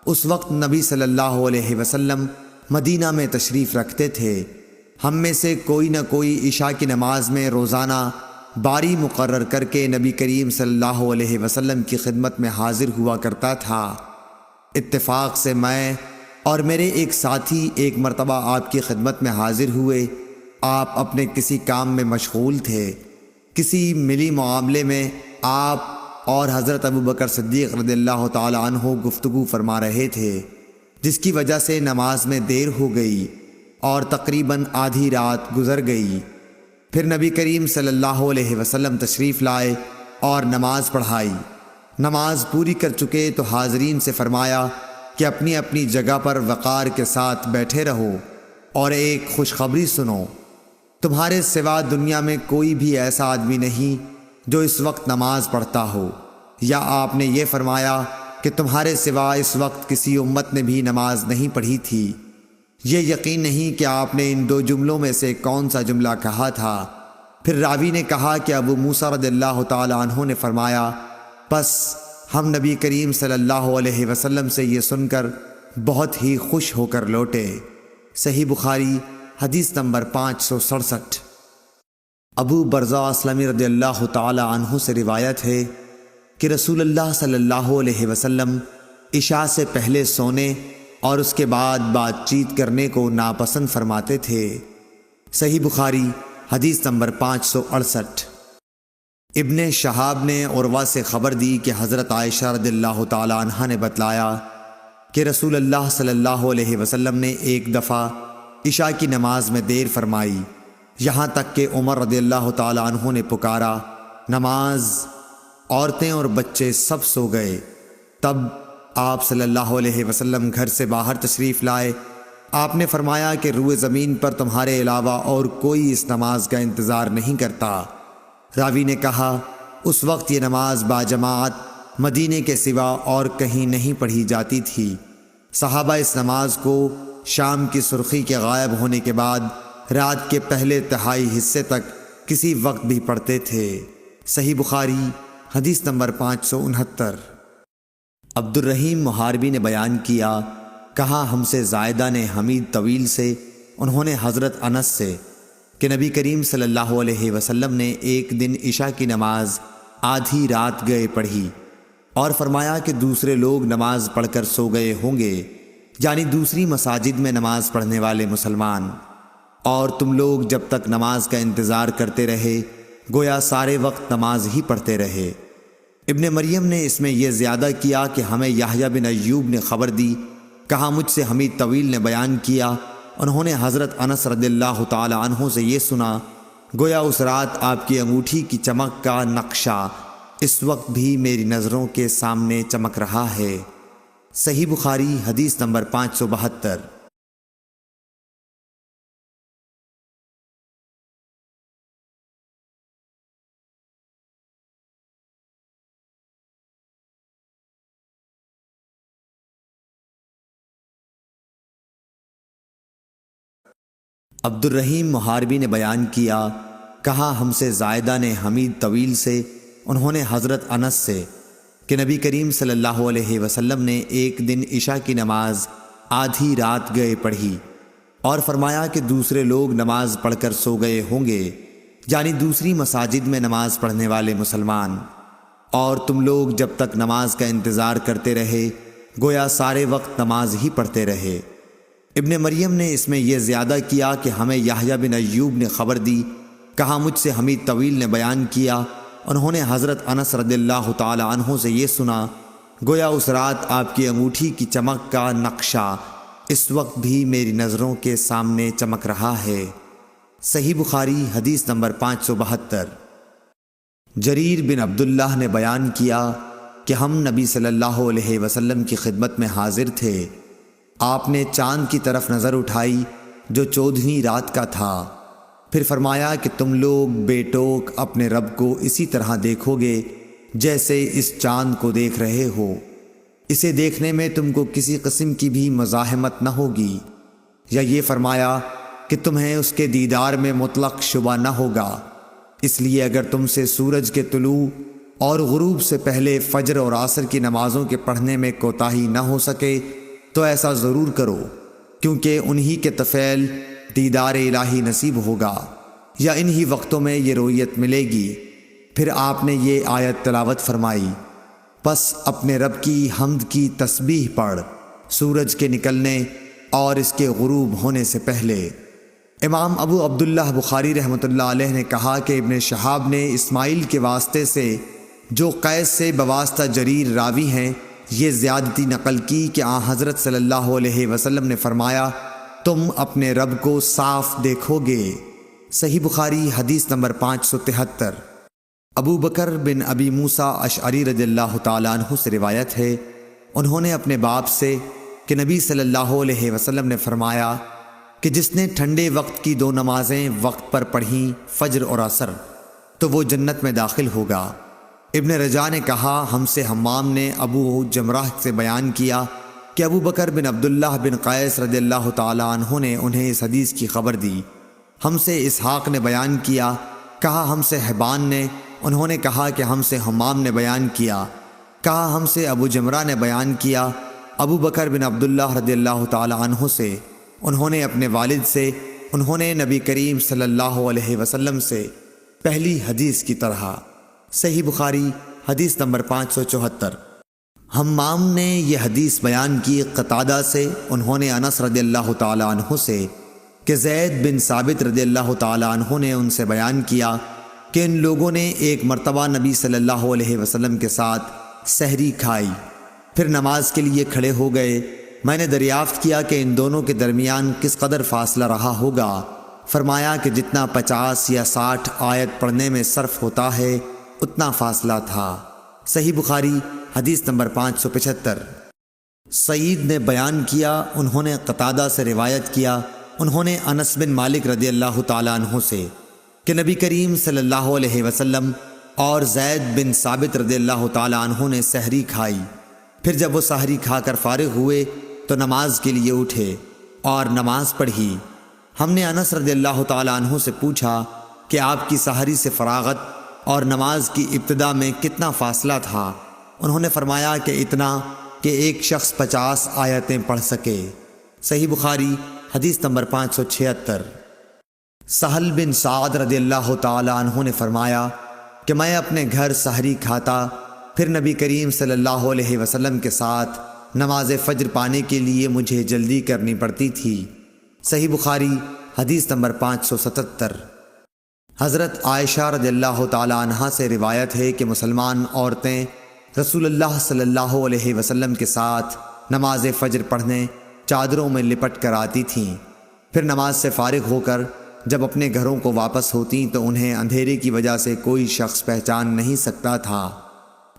اس وقت نبی صلی اللہ علیہ وسلم مدینہ میں تشریف رکھتے تھے۔ ہم میں سے کوئی نہ کوئی عشاء کی نماز میں روزانہ باری مقرر کر کے نبی کریم صلی اللہ علیہ وسلم کی خدمت میں حاضر ہوا کرتا تھا۔ اتفاق سے میں اور میرے ایک ساتھی ایک مرتبہ آپ کی خدمت میں حاضر ہوئے۔ آپ اپنے کسی کام میں مشغول تھے، کسی ملی معاملے میں آپ اور حضرت ابوبکر صدیق رضی اللہ تعالی عنہ گفتگو فرما رہے تھے، جس کی وجہ سے نماز میں دیر ہو گئی اور تقریباً آدھی رات گزر گئی۔ پھر نبی کریم صلی اللہ علیہ وسلم تشریف لائے اور نماز پڑھائی۔ نماز پوری کر چکے تو حاضرین سے فرمایا کہ اپنی اپنی جگہ پر وقار کے ساتھ بیٹھے رہو اور ایک خوشخبری سنو، تمہارے سوا دنیا میں کوئی بھی ایسا آدمی نہیں جو اس وقت نماز پڑھتا ہو، یا آپ نے یہ فرمایا کہ تمہارے سوا اس وقت کسی امت نے بھی نماز نہیں پڑھی تھی۔ یہ یقین نہیں کہ آپ نے ان 2 جملوں میں سے کون سا جملہ کہا تھا۔ پھر راوی نے کہا کہ ابو موسیٰ رضی اللہ تعالی عنہ نے فرمایا، پس ہم نبی کریم صلی اللہ علیہ وسلم سے یہ سن کر بہت ہی خوش ہو کر لوٹے۔ صحیح بخاری حدیث نمبر 567۔ ابو برزہ اسلمی رضی اللہ تعالی عنہ سے روایت ہے کہ رسول اللہ صلی اللہ علیہ وسلم عشاء سے پہلے سونے اور اس کے بعد بات چیت کرنے کو ناپسند فرماتے تھے۔ صحیح بخاری حدیث نمبر 568۔ ابن شہاب نے عروہ سے خبر دی کہ حضرت عائشہ رضی اللہ تعالی عنہا نے بتلایا کہ رسول اللہ صلی اللہ علیہ وسلم نے ایک دفعہ عشاء کی نماز میں دیر فرمائی، یہاں تک کہ عمر رضی اللہ تعالی عنہ نے پکارا، نماز! عورتیں اور بچے سب سو گئے۔ تب آپ صلی اللہ علیہ وسلم گھر سے باہر تشریف لائے۔ آپ نے فرمایا کہ روئے زمین پر تمہارے علاوہ اور کوئی اس نماز کا انتظار نہیں کرتا۔ راوی نے کہا، اس وقت یہ نماز باجماعت مدینے کے سوا اور کہیں نہیں پڑھی جاتی تھی۔ صحابہ اس نماز کو شام کی سرخی کے غائب ہونے کے بعد رات کے پہلے تہائی حصے تک کسی وقت بھی پڑھتے تھے۔ صحیح بخاری حدیث نمبر 569۔ عبد الرحیم محاربی نے بیان کیا، کہا ہم سے زائدہ نے حمید طویل سے، انہوں نے حضرت انس سے، کہ نبی کریم صلی اللہ علیہ وسلم نے ایک دن عشاء کی نماز آدھی رات گئے پڑھی اور فرمایا کہ دوسرے لوگ نماز پڑھ کر سو گئے ہوں گے، یعنی دوسری مساجد میں نماز پڑھنے والے مسلمان، اور تم لوگ جب تک نماز کا انتظار کرتے رہے گویا سارے وقت نماز ہی پڑھتے رہے۔ ابن مریم نے اس میں یہ زیادہ کیا کہ ہمیں یحییٰ بن ایوب نے خبر دی، کہا مجھ سے حمید طویل نے بیان کیا، انہوں نے حضرت انس رضی اللہ تعالی عنہ سے یہ سنا، گویا اس رات آپ کی انگوٹھی کی چمک کا نقشہ اس وقت بھی میری نظروں کے سامنے چمک رہا ہے۔ صحیح بخاری حدیث نمبر 572۔ عبد الرحیم محاربی نے بیان کیا، کہا ہم سے زائدہ نے حمید طویل سے، انہوں نے حضرت انس سے، کہ نبی کریم صلی اللہ علیہ وسلم نے ایک دن عشاء کی نماز آدھی رات گئے پڑھی اور فرمایا کہ دوسرے لوگ نماز پڑھ کر سو گئے ہوں گے، یعنی دوسری مساجد میں نماز پڑھنے والے مسلمان، اور تم لوگ جب تک نماز کا انتظار کرتے رہے گویا سارے وقت نماز ہی پڑھتے رہے۔ ابن مریم نے اس میں یہ زیادہ کیا کہ ہمیں یحییٰ بن ایوب نے خبر دی، کہا مجھ سے حمید طویل نے بیان کیا، انہوں نے حضرت انس رضی اللہ تعالی عنہ سے یہ سنا، گویا اس رات آپ کی انگوٹھی کی چمک کا نقشہ اس وقت بھی میری نظروں کے سامنے چمک رہا ہے۔ صحیح بخاری حدیث نمبر 572۔ جریر بن عبداللہ نے بیان کیا کہ ہم نبی صلی اللہ علیہ وسلم کی خدمت میں حاضر تھے، آپ نے چاند کی طرف نظر اٹھائی جو 14ویں رات کا تھا، پھر فرمایا کہ تم لوگ بے ٹوک اپنے رب کو اسی طرح دیکھو گے جیسے اس چاند کو دیکھ رہے ہو، اسے دیکھنے میں تم کو کسی قسم کی بھی مزاحمت نہ ہوگی، یا یہ فرمایا کہ تمہیں اس کے دیدار میں مطلق شبہ نہ ہوگا، اس لیے اگر تم سے سورج کے طلوع اور غروب سے پہلے فجر اور عصر کی نمازوں کے پڑھنے میں کوتاہی نہ ہو سکے تو ایسا ضرور کرو، کیونکہ انہی کے طفیل دیدار الہی نصیب ہوگا، یا انہی وقتوں میں یہ رویت ملے گی۔ پھر آپ نے یہ آیت تلاوت فرمائی، پس اپنے رب کی حمد کی تسبیح پڑھ سورج کے نکلنے اور اس کے غروب ہونے سے پہلے۔ امام ابو عبداللہ بخاری رحمۃ اللہ علیہ نے کہا کہ ابن شہاب نے اسماعیل کے واسطے سے جو قیس سے بواسطہ جریر راوی ہیں یہ زیادتی نقل کی کہ آن حضرت صلی اللہ علیہ وسلم نے فرمایا تم اپنے رب کو صاف دیکھو گے۔ صحیح بخاری حدیث نمبر 573۔ ابو بکر بن ابی موسیٰ اشعری رضی اللہ تعالیٰ عنہ سے روایت ہے، انہوں نے اپنے باپ سے کہ نبی صلی اللہ علیہ وسلم نے فرمایا کہ جس نے ٹھنڈے وقت کی 2 نمازیں وقت پر پڑھیں فجر اور عصر تو وہ جنت میں داخل ہوگا۔ ابن رجا نے کہا ہم سے حمام نے ابو جمرہ سے بیان کیا کہ ابو بکر بن عبداللہ بن قیس رضی اللہ تعالی عنہ نے انہیں اس حدیث کی خبر دی۔ ہم سے اسحاق نے بیان کیا، کہا ہم سے حبان نے، انہوں نے کہا کہ ہم سے حمام نے بیان کیا، کہا ہم سے ابو جمرہ نے بیان کیا ابو بکر بن عبداللہ رضی اللہ تعالی عنہ سے، انہوں نے اپنے والد سے، انہوں نے نبی کریم صلی اللہ علیہ وسلم سے پہلی حدیث کی طرح۔ صحیح بخاری حدیث نمبر 574۔ حمام نے یہ حدیث بیان کی قتادہ سے، انہوں نے انس رضی اللہ تعالی عنہ سے کہ زید بن ثابت رضی اللہ تعالی عنہ نے ان سے بیان کیا کہ ان لوگوں نے ایک مرتبہ نبی صلی اللہ علیہ وسلم کے ساتھ سحری کھائی، پھر نماز کے لیے کھڑے ہو گئے میں نے دریافت کیا کہ ان دونوں کے درمیان کس قدر فاصلہ رہا ہوگا۔ فرمایا کہ جتنا 50 یا 60 آیت پڑھنے میں صرف ہوتا ہے اتنا فاصلہ تھا۔ صحیح بخاری حدیث نمبر 575۔ سعید نے بیان کیا، انہوں نے قتادہ سے روایت کیا، انہوں نے انس بن مالک رضی اللہ تعالیٰ عنہ سے کہ نبی کریم صلی اللہ علیہ وسلم اور زید بن ثابت رضی اللہ تعالیٰ عنہ نے سحری کھائی، پھر جب وہ سحری کھا کر فارغ ہوئے تو نماز کے لیے اٹھے اور نماز پڑھی۔ ہم نے انس رضی اللہ تعالیٰ عنہ سے پوچھا کہ آپ کی سحری سے فراغت اور نماز کی ابتدا میں کتنا فاصلہ تھا؟ انہوں نے فرمایا کہ اتنا کہ ایک شخص 50 آیتیں پڑھ سکے۔ صحیح بخاری حدیث نمبر 576۔ سہل بن سعد رضی اللہ تعالیٰ عنہ نے فرمایا کہ میں اپنے گھر سحری کھاتا، پھر نبی کریم صلی اللہ علیہ وسلم کے ساتھ نماز فجر پانے کے لیے مجھے جلدی کرنی پڑتی تھی۔ صحیح بخاری حدیث نمبر 577۔ حضرت عائشہ رضی اللہ تعالیٰ عنہا سے روایت ہے کہ مسلمان عورتیں رسول اللہ صلی اللہ علیہ وسلم کے ساتھ نماز فجر پڑھنے چادروں میں لپٹ کر آتی تھیں، پھر نماز سے فارغ ہو کر جب اپنے گھروں کو واپس ہوتیں تو انہیں اندھیرے کی وجہ سے کوئی شخص پہچان نہیں سکتا تھا۔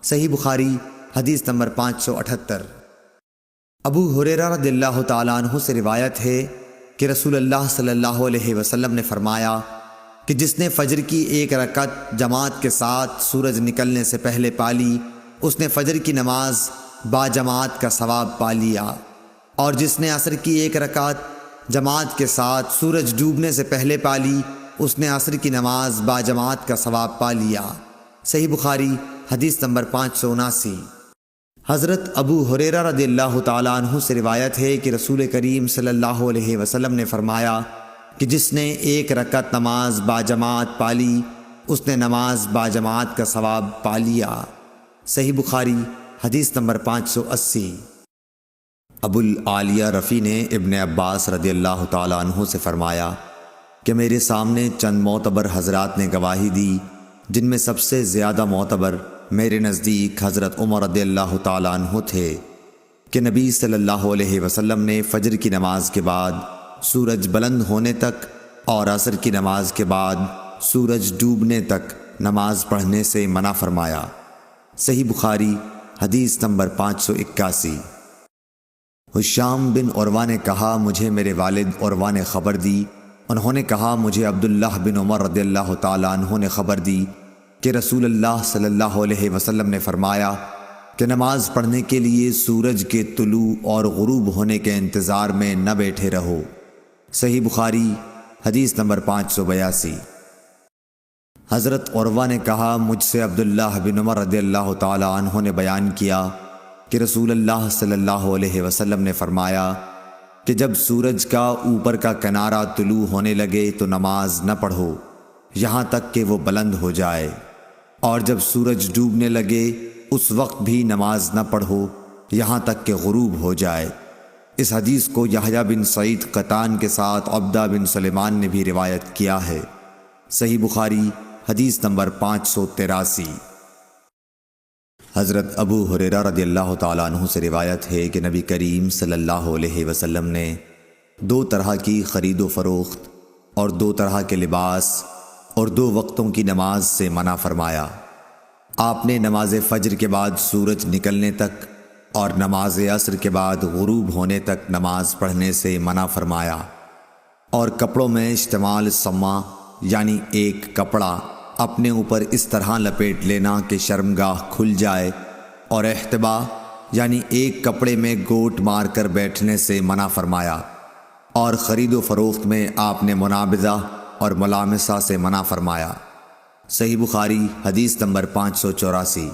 صحیح بخاری حدیث نمبر 578۔ ابو ہریرہ رضی اللہ تعالیٰ عنہ سے روایت ہے کہ رسول اللہ صلی اللہ علیہ وسلم نے فرمایا کہ جس نے فجر کی ایک رکعت جماعت کے ساتھ سورج نکلنے سے پہلے پالی اس نے فجر کی نماز با جماعت کا ثواب پا لیا، اور جس نے عصر کی ایک رکعت جماعت کے ساتھ سورج ڈوبنے سے پہلے پالی اس نے عصر کی نماز با جماعت کا ثواب پا لیا۔ صحیح بخاری حدیث نمبر 579۔ حضرت ابو ہریرہ رضی اللہ تعالیٰ عنہ سے روایت ہے کہ رسول کریم صلی اللہ علیہ وسلم نے فرمایا کہ جس نے ایک رکعت نماز با جماعت پالی اس نے نماز با جماعت کا ثواب پا لیا۔ صحیح بخاری حدیث نمبر 580۔ ابو العالیہ رفیع نے ابن عباس رضی اللہ تعالیٰ عنہ سے فرمایا کہ میرے سامنے چند معتبر حضرات نے گواہی دی، جن میں سب سے زیادہ معتبر میرے نزدیک حضرت عمر رضی اللہ تعالیٰ عنہ تھے کہ نبی صلی اللہ علیہ وسلم نے فجر کی نماز کے بعد سورج بلند ہونے تک اور عصر کی نماز کے بعد سورج ڈوبنے تک نماز پڑھنے سے منع فرمایا۔ صحیح بخاری حدیث نمبر 581۔ حشام بن عروہ نے کہا مجھے میرے والد عروہ نے خبر دی، انہوں نے کہا مجھے عبداللہ بن عمر رضی اللہ تعالیٰ عنہ نے خبر دی کہ رسول اللہ صلی اللہ علیہ وسلم نے فرمایا کہ نماز پڑھنے کے لیے سورج کے طلوع اور غروب ہونے کے انتظار میں نہ بیٹھے رہو۔ صحیح بخاری حدیث نمبر 582۔ حضرت عروہ نے کہا مجھ سے عبداللہ بن عمر رضی اللہ تعالیٰ عنہ نے بیان کیا کہ رسول اللہ صلی اللہ علیہ وسلم نے فرمایا کہ جب سورج کا اوپر کا کنارہ طلوع ہونے لگے تو نماز نہ پڑھو یہاں تک کہ وہ بلند ہو جائے، اور جب سورج ڈوبنے لگے اس وقت بھی نماز نہ پڑھو یہاں تک کہ غروب ہو جائے۔ اس حدیث کو یحییٰ بن سعید قطان کے ساتھ عبدہ بن سلیمان نے بھی روایت کیا ہے۔ صحیح بخاری حدیث نمبر 583۔ حضرت ابو ہریرہ رضی اللہ تعالیٰ عنہ سے روایت ہے کہ نبی کریم صلی اللہ علیہ وسلم نے 2 طرح کی خرید و فروخت اور 2 طرح کے لباس اور 2 وقتوں کی نماز سے منع فرمایا۔ آپ نے نماز فجر کے بعد سورج نکلنے تک اور نماز عصر کے بعد غروب ہونے تک نماز پڑھنے سے منع فرمایا، اور کپڑوں میں اشتمال سما یعنی ایک کپڑا اپنے اوپر اس طرح لپیٹ لینا کہ شرمگاہ کھل جائے، اور احتبا یعنی ایک کپڑے میں گوٹ مار کر بیٹھنے سے منع فرمایا، اور خرید و فروخت میں آپ نے منابضہ اور ملامسہ سے منع فرمایا۔ صحیح بخاری حدیث نمبر 584۔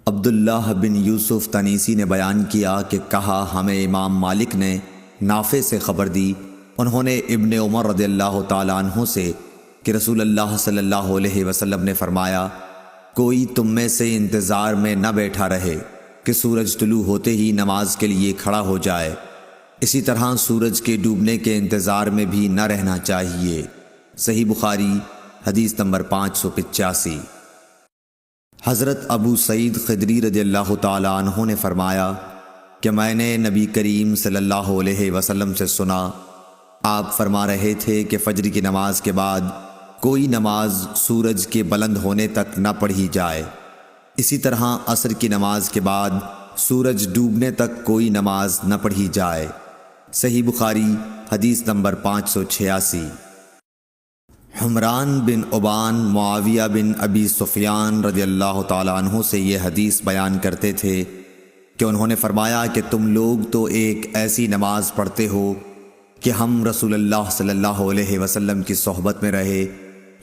عبداللہ بن یوسف تنیسی نے بیان کیا کہ کہا ہمیں امام مالک نے نافع سے خبر دی، انہوں نے ابن عمر رضی اللہ تعالیٰ عنہ سے کہ رسول اللہ صلی اللہ علیہ وسلم نے فرمایا کوئی تم میں سے انتظار میں نہ بیٹھا رہے کہ سورج طلوع ہوتے ہی نماز کے لیے کھڑا ہو جائے، اسی طرح سورج کے ڈوبنے کے انتظار میں بھی نہ رہنا چاہیے۔ صحیح بخاری حدیث نمبر 585۔ حضرت ابو سعید خدری رضی اللہ تعالیٰ عنہ نے فرمایا کہ میں نے نبی کریم صلی اللہ علیہ وسلم سے سنا، آپ فرما رہے تھے کہ فجر کی نماز کے بعد کوئی نماز سورج کے بلند ہونے تک نہ پڑھی جائے، اسی طرح عصر کی نماز کے بعد سورج ڈوبنے تک کوئی نماز نہ پڑھی جائے۔ صحیح بخاری حدیث نمبر 586۔ حمران بن عبان معاویہ بن ابی سفیان رضی اللہ تعالیٰ عنہ سے یہ حدیث بیان کرتے تھے کہ انہوں نے فرمایا کہ تم لوگ تو ایک ایسی نماز پڑھتے ہو کہ ہم رسول اللہ صلی اللہ علیہ وسلم کی صحبت میں رہے،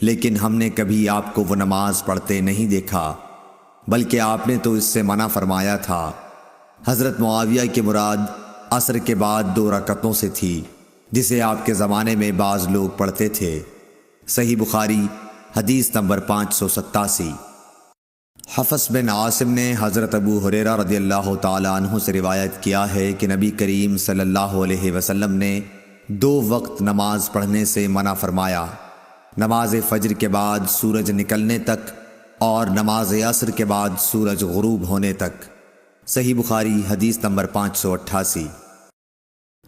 لیکن ہم نے کبھی آپ کو وہ نماز پڑھتے نہیں دیکھا، بلکہ آپ نے تو اس سے منع فرمایا تھا۔ حضرت معاویہ کی مراد عصر کے بعد 2 رکعتوں سے تھی، جسے آپ کے زمانے میں بعض لوگ پڑھتے تھے۔ صحیح بخاری حدیث نمبر 587۔ حفص بن عاصم نے حضرت ابو ہریرہ رضی اللہ تعالیٰ عنہ سے روایت کیا ہے کہ نبی کریم صلی اللہ علیہ وسلم نے 2 وقت نماز پڑھنے سے منع فرمایا، نماز فجر کے بعد سورج نکلنے تک اور نماز عصر کے بعد سورج غروب ہونے تک۔ صحیح بخاری حدیث نمبر 588۔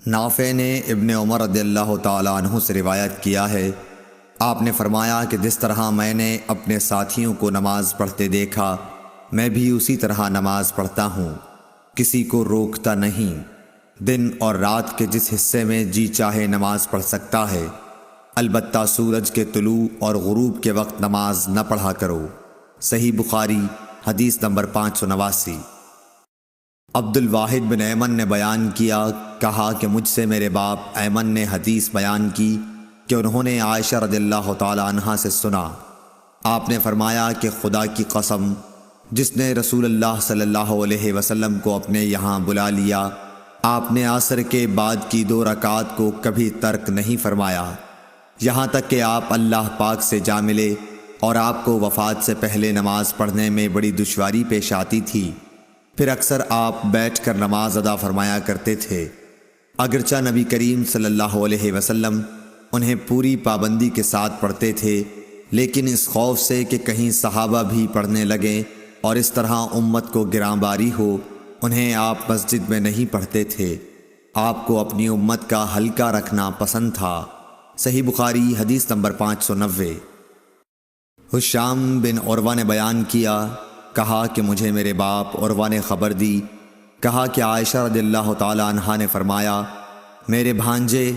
نافع نے ابن عمر رضی اللہ تعالیٰ عنہ سے روایت کیا ہے، آپ نے فرمایا کہ جس طرح میں نے اپنے ساتھیوں کو نماز پڑھتے دیکھا، میں بھی اسی طرح نماز پڑھتا ہوں، کسی کو روکتا نہیں۔ دن اور رات کے جس حصے میں جی چاہے نماز پڑھ سکتا ہے، البتہ سورج کے طلوع اور غروب کے وقت نماز نہ پڑھا کرو۔ صحیح بخاری حدیث نمبر 589۔ عبد الواحد بن ایمن نے بیان کیا، کہا کہ مجھ سے میرے باپ ایمن نے حدیث بیان کی کہ انہوں نے عائشہ رضی اللہ تعالی عنہا سے سنا، آپ نے فرمایا کہ خدا کی قسم، جس نے رسول اللہ صلی اللہ علیہ وسلم کو اپنے یہاں بلا لیا، آپ نے عصر کے بعد کی 2 رکعات کو کبھی ترک نہیں فرمایا، یہاں تک کہ آپ اللہ پاک سے جا ملے اور آپ کو وفات سے پہلے نماز پڑھنے میں بڑی دشواری پیش آتی تھی، پھر اکثر آپ بیٹھ کر نماز ادا فرمایا کرتے تھے۔ اگرچہ نبی کریم صلی اللہ علیہ وسلم انہیں پوری پابندی کے ساتھ پڑھتے تھے، لیکن اس خوف سے کہ کہیں صحابہ بھی پڑھنے لگیں اور اس طرح امت کو گراں باری ہو، انہیں آپ مسجد میں نہیں پڑھتے تھے۔ آپ کو اپنی امت کا ہلکا رکھنا پسند تھا۔ صحیح بخاری حدیث نمبر 590۔ ہشام بن عروہ نے بیان کیا، کہا کہ مجھے میرے باپ عروہ نے خبر دی، کہا کہ عائشہ رضی اللہ تعالی عنہا نے فرمایا، میرے بھانجے،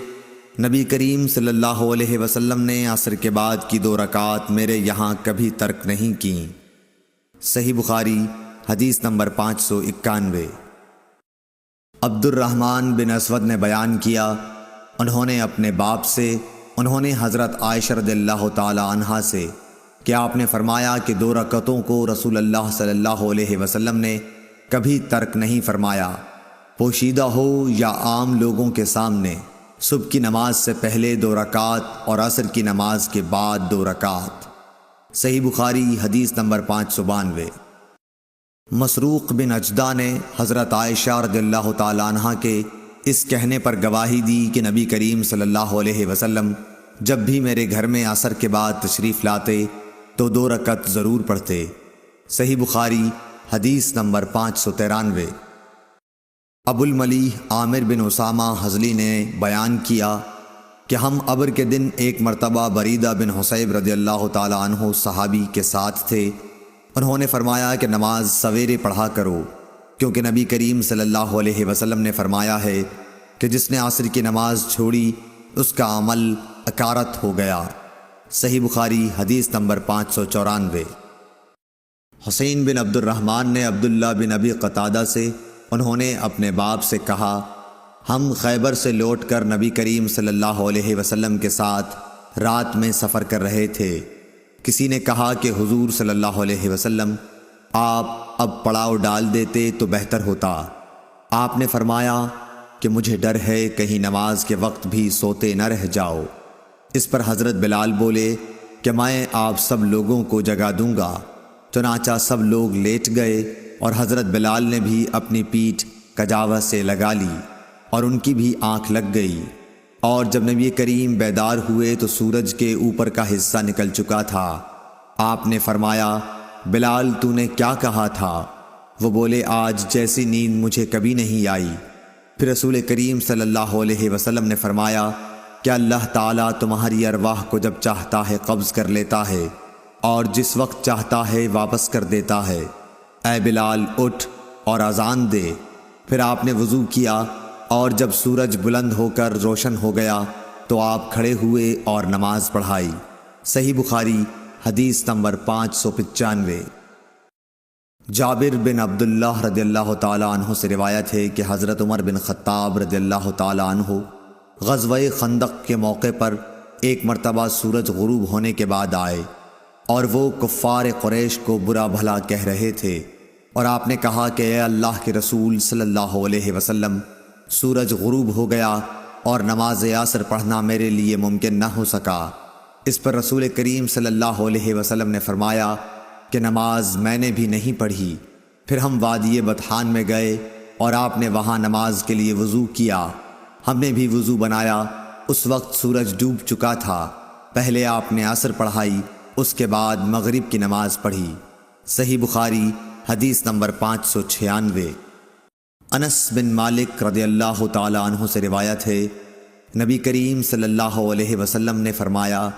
نبی کریم صلی اللہ علیہ وسلم نے عصر کے بعد کی 2 رکعات میرے یہاں کبھی ترک نہیں کیں۔ صحیح بخاری حدیث نمبر 591۔ عبد الرحمن بن اسود نے بیان کیا، انہوں نے اپنے باپ سے، انہوں نے حضرت عائشہ رضی اللہ تعالی عنہا سے کہ آپ نے فرمایا کہ 2 رکعتوں کو رسول اللہ صلی اللہ علیہ وسلم نے کبھی ترک نہیں فرمایا، پوشیدہ ہو یا عام لوگوں کے سامنے، صبح کی نماز سے پہلے 2 رکعات اور عصر کی نماز کے بعد 2 رکعات۔ صحیح بخاری حدیث نمبر 592۔ مسروق بن اجدہ نے حضرت عائشہ رضی اللہ تعالیٰ عنہ کے اس کہنے پر گواہی دی کہ نبی کریم صلی اللہ علیہ وسلم جب بھی میرے گھر میں عصر کے بعد تشریف لاتے تو 2 رکعت ضرور پڑھتے۔ صحیح بخاری حدیث نمبر 593۔ ابو الملیح عامر بن اسامہ حضلی نے بیان کیا کہ ہم ابر کے دن ایک مرتبہ بریدہ بن حصیب رضی اللہ تعالی عنہ صحابی کے ساتھ تھے، انہوں نے فرمایا کہ نماز سویرے پڑھا کرو، کیونکہ نبی کریم صلی اللہ علیہ وسلم نے فرمایا ہے کہ جس نے عصر کی نماز چھوڑی اس کا عمل اکارت ہو گیا۔ صحیح بخاری حدیث نمبر 594۔ حسین بن عبد الرحمن نے عبداللہ بن ابی قتادہ سے، انہوں نے اپنے باپ سے کہا، ہم خیبر سے لوٹ کر نبی کریم صلی اللہ علیہ وسلم کے ساتھ رات میں سفر کر رہے تھے، کسی نے کہا کہ حضور صلی اللہ علیہ وسلم آپ اب پڑاؤ ڈال دیتے تو بہتر ہوتا۔ آپ نے فرمایا کہ مجھے ڈر ہے کہیں نماز کے وقت بھی سوتے نہ رہ جاؤ۔ اس پر حضرت بلال بولے کہ میں آپ سب لوگوں کو جگا دوں گا۔ چنانچہ سب لوگ لیٹ گئے اور حضرت بلال نے بھی اپنی پیٹھ کجاوہ سے لگا لی اور ان کی بھی آنکھ لگ گئی، اور جب نبی کریم بیدار ہوئے تو سورج کے اوپر کا حصہ نکل چکا تھا۔ آپ نے فرمایا، بلال تو نے کیا کہا تھا؟ وہ بولے آج جیسی نیند مجھے کبھی نہیں آئی۔ پھر رسول کریم صلی اللہ علیہ وسلم نے فرمایا کہ اللہ تعالیٰ تمہاری ارواح کو جب چاہتا ہے قبض کر لیتا ہے اور جس وقت چاہتا ہے واپس کر دیتا ہے۔ اے بلال اٹھ اور اذان دے۔ پھر آپ نے وضو کیا اور جب سورج بلند ہو کر روشن ہو گیا تو آپ کھڑے ہوئے اور نماز پڑھائی۔ صحیح بخاری حدیث نمبر 595۔ جابر بن عبداللہ رضی اللہ تعالیٰ عنہ سے روایت ہے کہ حضرت عمر بن خطاب رضی اللہ تعالیٰ عنہ غزوہ خندق کے موقع پر ایک مرتبہ سورج غروب ہونے کے بعد آئے اور وہ کفار قریش کو برا بھلا کہہ رہے تھے، اور آپ نے کہا کہ اے اللہ کے رسول صلی اللہ علیہ وسلم، سورج غروب ہو گیا اور نماز عصر پڑھنا میرے لیے ممکن نہ ہو سکا۔ اس پر رسول کریم صلی اللہ علیہ وسلم نے فرمایا کہ نماز میں نے بھی نہیں پڑھی۔ پھر ہم وادی بطحان میں گئے اور آپ نے وہاں نماز کے لیے وضو کیا۔ ہم نے بھی وضو بنایا۔ اس وقت سورج ڈوب چکا تھا۔ پہلے آپ نے عصر پڑھائی، اس کے بعد مغرب کی نماز پڑھی۔ صحیح بخاری حدیث نمبر 596۔ انس بن مالک رضی اللہ تعالی عنہ سے روایت ہے، نبی کریم صلی اللہ علیہ وسلم نے فرمایا،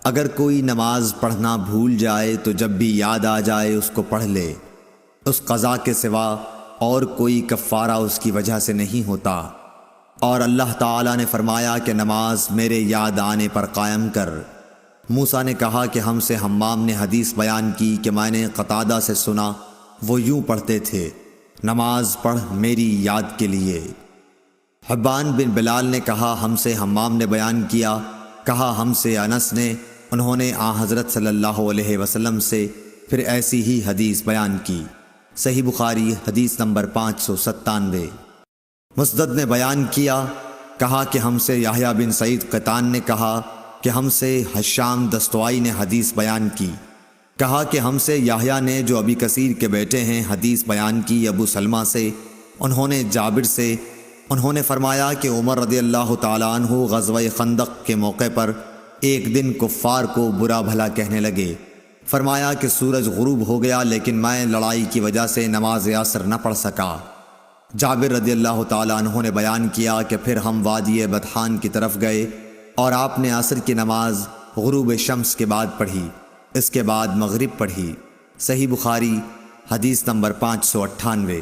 اگر کوئی نماز پڑھنا بھول جائے تو جب بھی یاد آ جائے اس کو پڑھ لے، اس قضا کے سوا اور کوئی کفارہ اس کی وجہ سے نہیں ہوتا۔ اور اللہ تعالیٰ نے فرمایا کہ نماز میرے یاد آنے پر قائم کر۔ موسیٰ نے کہا کہ ہم سے حمام نے حدیث بیان کی کہ میں نے قتادہ سے سنا، وہ یوں پڑھتے تھے، نماز پڑھ میری یاد کے لیے۔ حبان بن بلال نے کہا ہم سے حمام نے بیان کیا، کہا ہم سے انس نے، انہوں نے حضرت صلی اللہ علیہ وسلم سے پھر ایسی ہی حدیث بیان کی۔ صحیح بخاری حدیث نمبر 597۔ مسدد نے بیان کیا، کہا کہ ہم سے یحییٰ بن سعید قطان نے کہا کہ ہم سے حشام دستوائی نے حدیث بیان کی، کہا کہ ہم سے یحییٰ نے جو ابی کثیر کے بیٹے ہیں حدیث بیان کی ابو سلمہ سے، انہوں نے جابر سے، انہوں نے فرمایا کہ عمر رضی اللہ تعالیٰ عنہ غزوہ خندق کے موقع پر ایک دن کفار کو برا بھلا کہنے لگے۔ فرمایا کہ سورج غروب ہو گیا لیکن میں لڑائی کی وجہ سے نماز عصر نہ پڑھ سکا۔ جابر رضی اللہ تعالیٰ عنہ نے بیان کیا کہ پھر ہم وادی بطحان کی طرف گئے اور آپ نے عصر کی نماز غروب شمس کے بعد پڑھی، اس کے بعد مغرب پڑھی۔ صحیح بخاری حدیث نمبر 598۔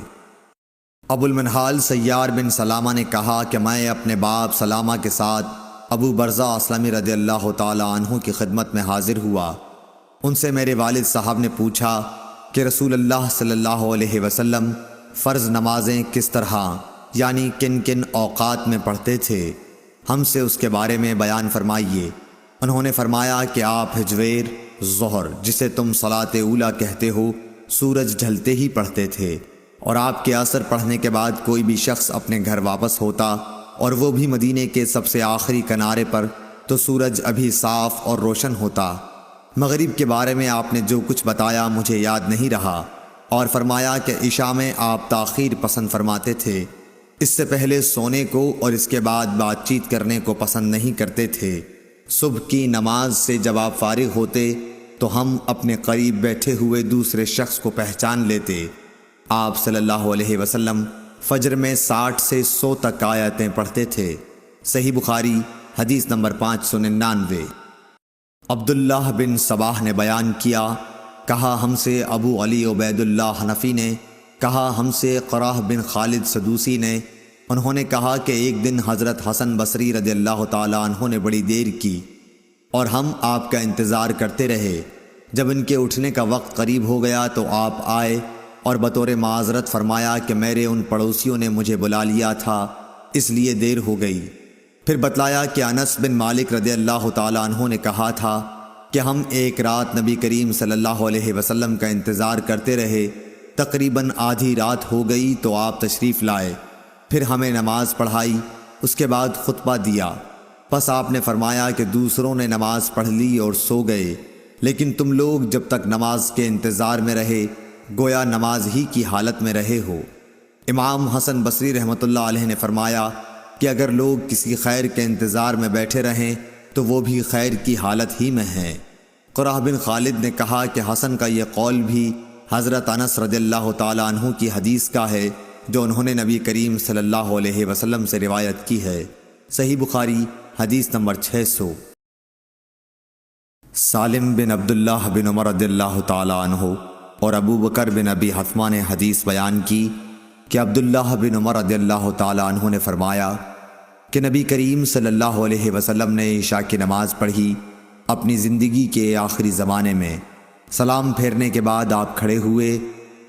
ابو المنہال سیار بن سلامہ نے کہا کہ میں اپنے باپ سلامہ کے ساتھ ابو برزہ اسلمی رضی اللہ تعالیٰ عنہ کی خدمت میں حاضر ہوا۔ ان سے میرے والد صاحب نے پوچھا کہ رسول اللہ صلی اللہ علیہ وسلم فرض نمازیں کس طرح یعنی کن کن اوقات میں پڑھتے تھے، ہم سے اس کے بارے میں بیان فرمائیے۔ انہوں نے فرمایا کہ آپ ہجویر، ظہر جسے تم صلاۃ اولیٰ کہتے ہو، سورج ڈھلتے ہی پڑھتے تھے، اور آپ کے عصر پڑھنے کے بعد کوئی بھی شخص اپنے گھر واپس ہوتا اور وہ بھی مدینے کے سب سے آخری کنارے پر تو سورج ابھی صاف اور روشن ہوتا۔ مغرب کے بارے میں آپ نے جو کچھ بتایا مجھے یاد نہیں رہا، اور فرمایا کہ عشاء میں آپ تاخیر پسند فرماتے تھے، اس سے پہلے سونے کو اور اس کے بعد بات چیت کرنے کو پسند نہیں کرتے تھے۔ صبح کی نماز سے جب آپ فارغ ہوتے تو ہم اپنے قریب بیٹھے ہوئے دوسرے شخص کو پہچان لیتے۔ آپ صلی اللہ علیہ وسلم فجر میں 60 سے 100 تک آیتیں پڑھتے تھے۔ صحیح بخاری حدیث نمبر 599۔ عبداللہ بن صباح نے بیان کیا، کہا ہم سے ابو علی عبید اللہ حنفی نے، کہا ہم سے قراہ بن خالد سدوسی نے، انہوں نے کہا کہ ایک دن حضرت حسن بصری رضی اللہ تعالیٰ عنہ نے بڑی دیر کی اور ہم آپ کا انتظار کرتے رہے۔ جب ان کے اٹھنے کا وقت قریب ہو گیا تو آپ آئے اور بطور معذرت فرمایا کہ میرے ان پڑوسیوں نے مجھے بلا لیا تھا اس لیے دیر ہو گئی۔ پھر بتلایا کہ انس بن مالک رضی اللہ تعالیٰ عنہ نے کہا تھا کہ ہم ایک رات نبی کریم صلی اللہ علیہ وسلم کا انتظار کرتے رہے، تقریباً آدھی رات ہو گئی تو آپ تشریف لائے، پھر ہمیں نماز پڑھائی، اس کے بعد خطبہ دیا، پس آپ نے فرمایا کہ دوسروں نے نماز پڑھ لی اور سو گئے، لیکن تم لوگ جب تک نماز کے انتظار میں رہے گویا نماز ہی کی حالت میں رہے ہو۔ امام حسن بصری رحمۃ اللہ علیہ نے فرمایا کہ اگر لوگ کسی خیر کے انتظار میں بیٹھے رہیں تو وہ بھی خیر کی حالت ہی میں ہیں۔ قراہ بن خالد نے کہا کہ حسن کا یہ قول بھی حضرت انس رضی اللہ تعالیٰ عنہ کی حدیث کا ہے جو انہوں نے نبی کریم صلی اللہ علیہ وسلم سے روایت کی ہے۔ صحیح بخاری حدیث نمبر 600۔ سالم بن عبداللہ بن عمر رضی اللہ تعالیٰ عنہ اور ابو بکر بن ابی حتمہ نے حدیث بیان کی کہ عبداللہ بن عمر رضی اللہ تعالیٰ عنہ نے فرمایا کہ نبی کریم صلی اللہ علیہ وسلم نے عشاء کی نماز پڑھی اپنی زندگی کے آخری زمانے میں۔ سلام پھیرنے کے بعد آپ کھڑے ہوئے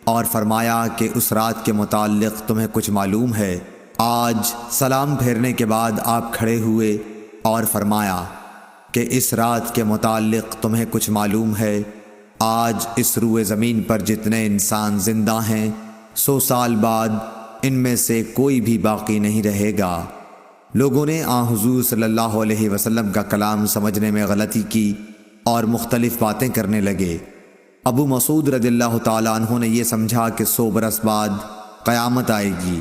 اور فرمایا کہ اس رات کے متعلق تمہیں کچھ معلوم ہے؟ آج سلام پھیرنے کے بعد آپ کھڑے ہوئے اور فرمایا کہ اس رات کے متعلق تمہیں کچھ معلوم ہے؟ آج اس روئے زمین پر جتنے انسان زندہ ہیں 100 سال بعد ان میں سے کوئی بھی باقی نہیں رہے گا۔ لوگوں نے حضور صلی اللہ علیہ وسلم کا کلام سمجھنے میں غلطی کی اور مختلف باتیں کرنے لگے۔ ابو مسعود رضی اللہ تعالیٰ عنہ نے یہ سمجھا کہ 100 برس بعد قیامت آئے گی،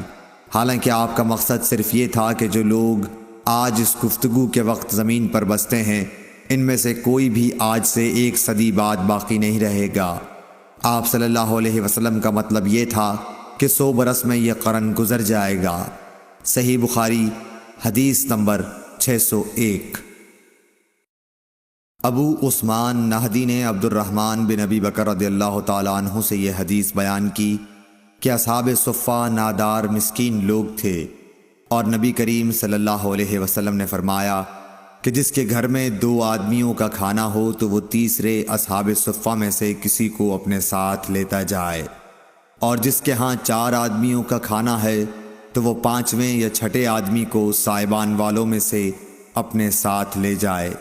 حالانکہ آپ کا مقصد صرف یہ تھا کہ جو لوگ آج اس گفتگو کے وقت زمین پر بستے ہیں ان میں سے کوئی بھی آج سے 1 صدی بعد باقی نہیں رہے گا۔ آپ صلی اللہ علیہ وسلم کا مطلب یہ تھا کہ 100 برس میں یہ قرن گزر جائے گا۔ صحیح بخاری حدیث نمبر 601۔ ابو عثمان نہدی نے عبد الرحمن بن ابی بکر رضی اللہ تعالیٰ عنہ سے یہ حدیث بیان کی کہ اصحاب صفہ نادار مسکین لوگ تھے اور نبی کریم صلی اللہ علیہ وسلم نے فرمایا کہ جس کے گھر میں 2 آدمیوں کا کھانا ہو تو وہ تیسرے اصحاب صفہ میں سے کسی کو اپنے ساتھ لیتا جائے، اور جس کے ہاں 4 آدمیوں کا کھانا ہے تو وہ 5ویں یا 6 آدمی کو سائبان والوں میں سے اپنے ساتھ لے جائے۔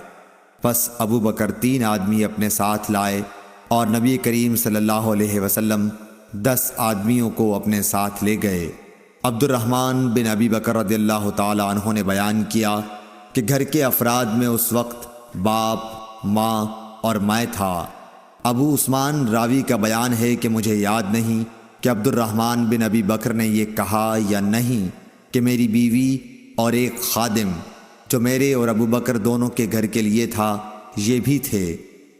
پس ابو بکر 3 آدمی اپنے ساتھ لائے اور نبی کریم صلی اللہ علیہ وسلم 10 آدمیوں کو اپنے ساتھ لے گئے۔ عبد الرحمن بن ابی بکر رضی اللہ تعالیٰ عنہ نے بیان کیا کہ گھر کے افراد میں اس وقت باپ، ماں اور میں تھا۔ ابو عثمان راوی کا بیان ہے کہ مجھے یاد نہیں کہ عبد الرحمن بن ابی بکر نے یہ کہا یا نہیں کہ میری بیوی اور ایک خادم جو میرے اور ابو بکر دونوں کے گھر کے لیے تھا یہ بھی تھے۔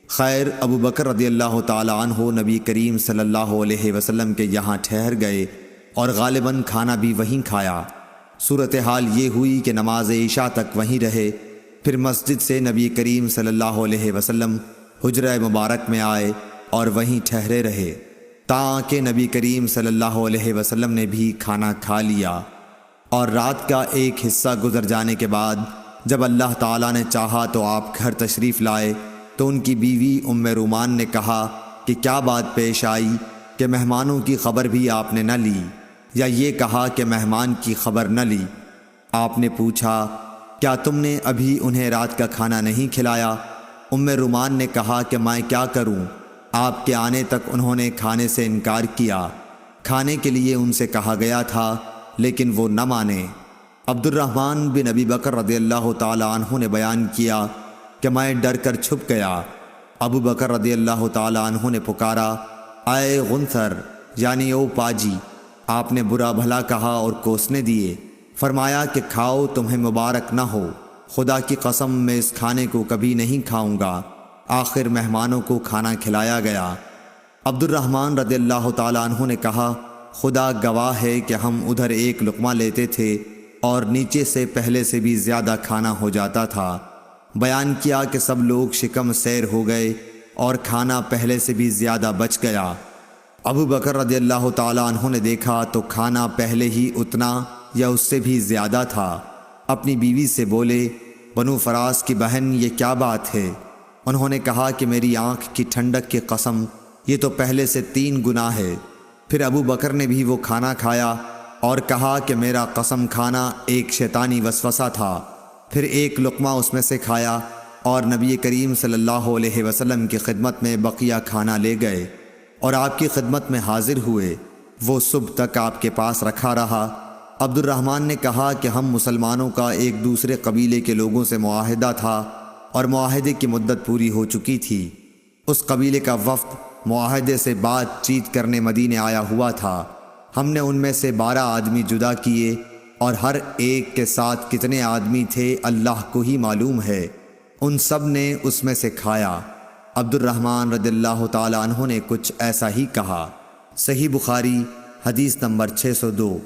خیر، ابو بکر رضی اللہ تعالیٰ عنہ نبی کریم صلی اللہ علیہ وسلم کے یہاں ٹھہر گئے اور غالباً کھانا بھی وہیں کھایا۔ صورتحال یہ ہوئی کہ نماز عشاء تک وہیں رہے، پھر مسجد سے نبی کریم صلی اللہ علیہ وسلم حجرہ مبارک میں آئے اور وہیں ٹھہرے رہے تاکہ نبی کریم صلی اللہ علیہ وسلم نے بھی کھانا کھا لیا، اور رات کا ایک حصہ گزر جانے کے بعد جب اللہ تعالیٰ نے چاہا تو آپ گھر تشریف لائے تو ان کی بیوی ام رومان نے کہا کہ کیا بات پیش آئی کہ مہمانوں کی خبر بھی آپ نے نہ لی، یا یہ کہا کہ مہمان کی خبر نہ لی۔ آپ نے پوچھا کیا تم نے ابھی انہیں رات کا کھانا نہیں کھلایا؟ ام رومان نے کہا کہ میں کیا کروں، آپ کے آنے تک انہوں نے کھانے سے انکار کیا، کھانے کے لیے ان سے کہا گیا تھا لیکن وہ نہ مانے۔ عبد الرحمن بن ابی بکر رضی اللہ تعالیٰ عنہ نے بیان کیا کہ میں ڈر کر چھپ گیا۔ ابو بکر رضی اللہ تعالیٰ عنہ نے پکارا، اے غنثر یعنی او پاجی۔ آپ نے برا بھلا کہا اور کوسنے دیے، فرمایا کہ کھاؤ، تمہیں مبارک نہ ہو، خدا کی قسم میں اس کھانے کو کبھی نہیں کھاؤں گا۔ آخر مہمانوں کو کھانا کھلایا گیا۔ عبد الرحمن رضی اللہ تعالیٰ عنہ نے کہا، خدا گواہ ہے کہ ہم ادھر ایک لقمہ لیتے تھے اور نیچے سے پہلے سے بھی زیادہ کھانا ہو جاتا تھا۔ بیان کیا کہ سب لوگ شکم سیر ہو گئے اور کھانا پہلے سے بھی زیادہ بچ گیا۔ ابو بکر رضی اللہ تعالیٰ عنہ نے دیکھا تو کھانا پہلے ہی اتنا یا اس سے بھی زیادہ تھا۔ اپنی بیوی سے بولے، بنو فراس کی بہن یہ کیا بات ہے؟ انہوں نے کہا کہ میری آنکھ کی ٹھنڈک کی قسم یہ تو پہلے سے 3 گنا ہے۔ پھر ابو بکر نے بھی وہ کھانا کھایا اور کہا کہ میرا قسم کھانا ایک شیطانی وسوسہ تھا۔ پھر ایک لقمہ اس میں سے کھایا اور نبی کریم صلی اللہ علیہ وسلم کی خدمت میں بقیہ کھانا لے گئے اور آپ کی خدمت میں حاضر ہوئے۔ وہ صبح تک آپ کے پاس رکھا رہا۔ عبد الرحمن نے کہا کہ ہم مسلمانوں کا ایک دوسرے قبیلے کے لوگوں سے معاہدہ تھا اور معاہدے کی مدت پوری ہو چکی تھی۔ اس قبیلے کا وفد معاہدے سے بات چیت کرنے مدینے آیا ہوا تھا۔ ہم نے ان میں سے 12 آدمی جدا کیے اور ہر ایک کے ساتھ کتنے آدمی تھے اللہ کو ہی معلوم ہے۔ ان سب نے اس میں سے کھایا۔ عبد الرحمن رضی اللہ تعالی عنہ نے کچھ ایسا ہی کہا۔ صحیح بخاری حدیث نمبر 602۔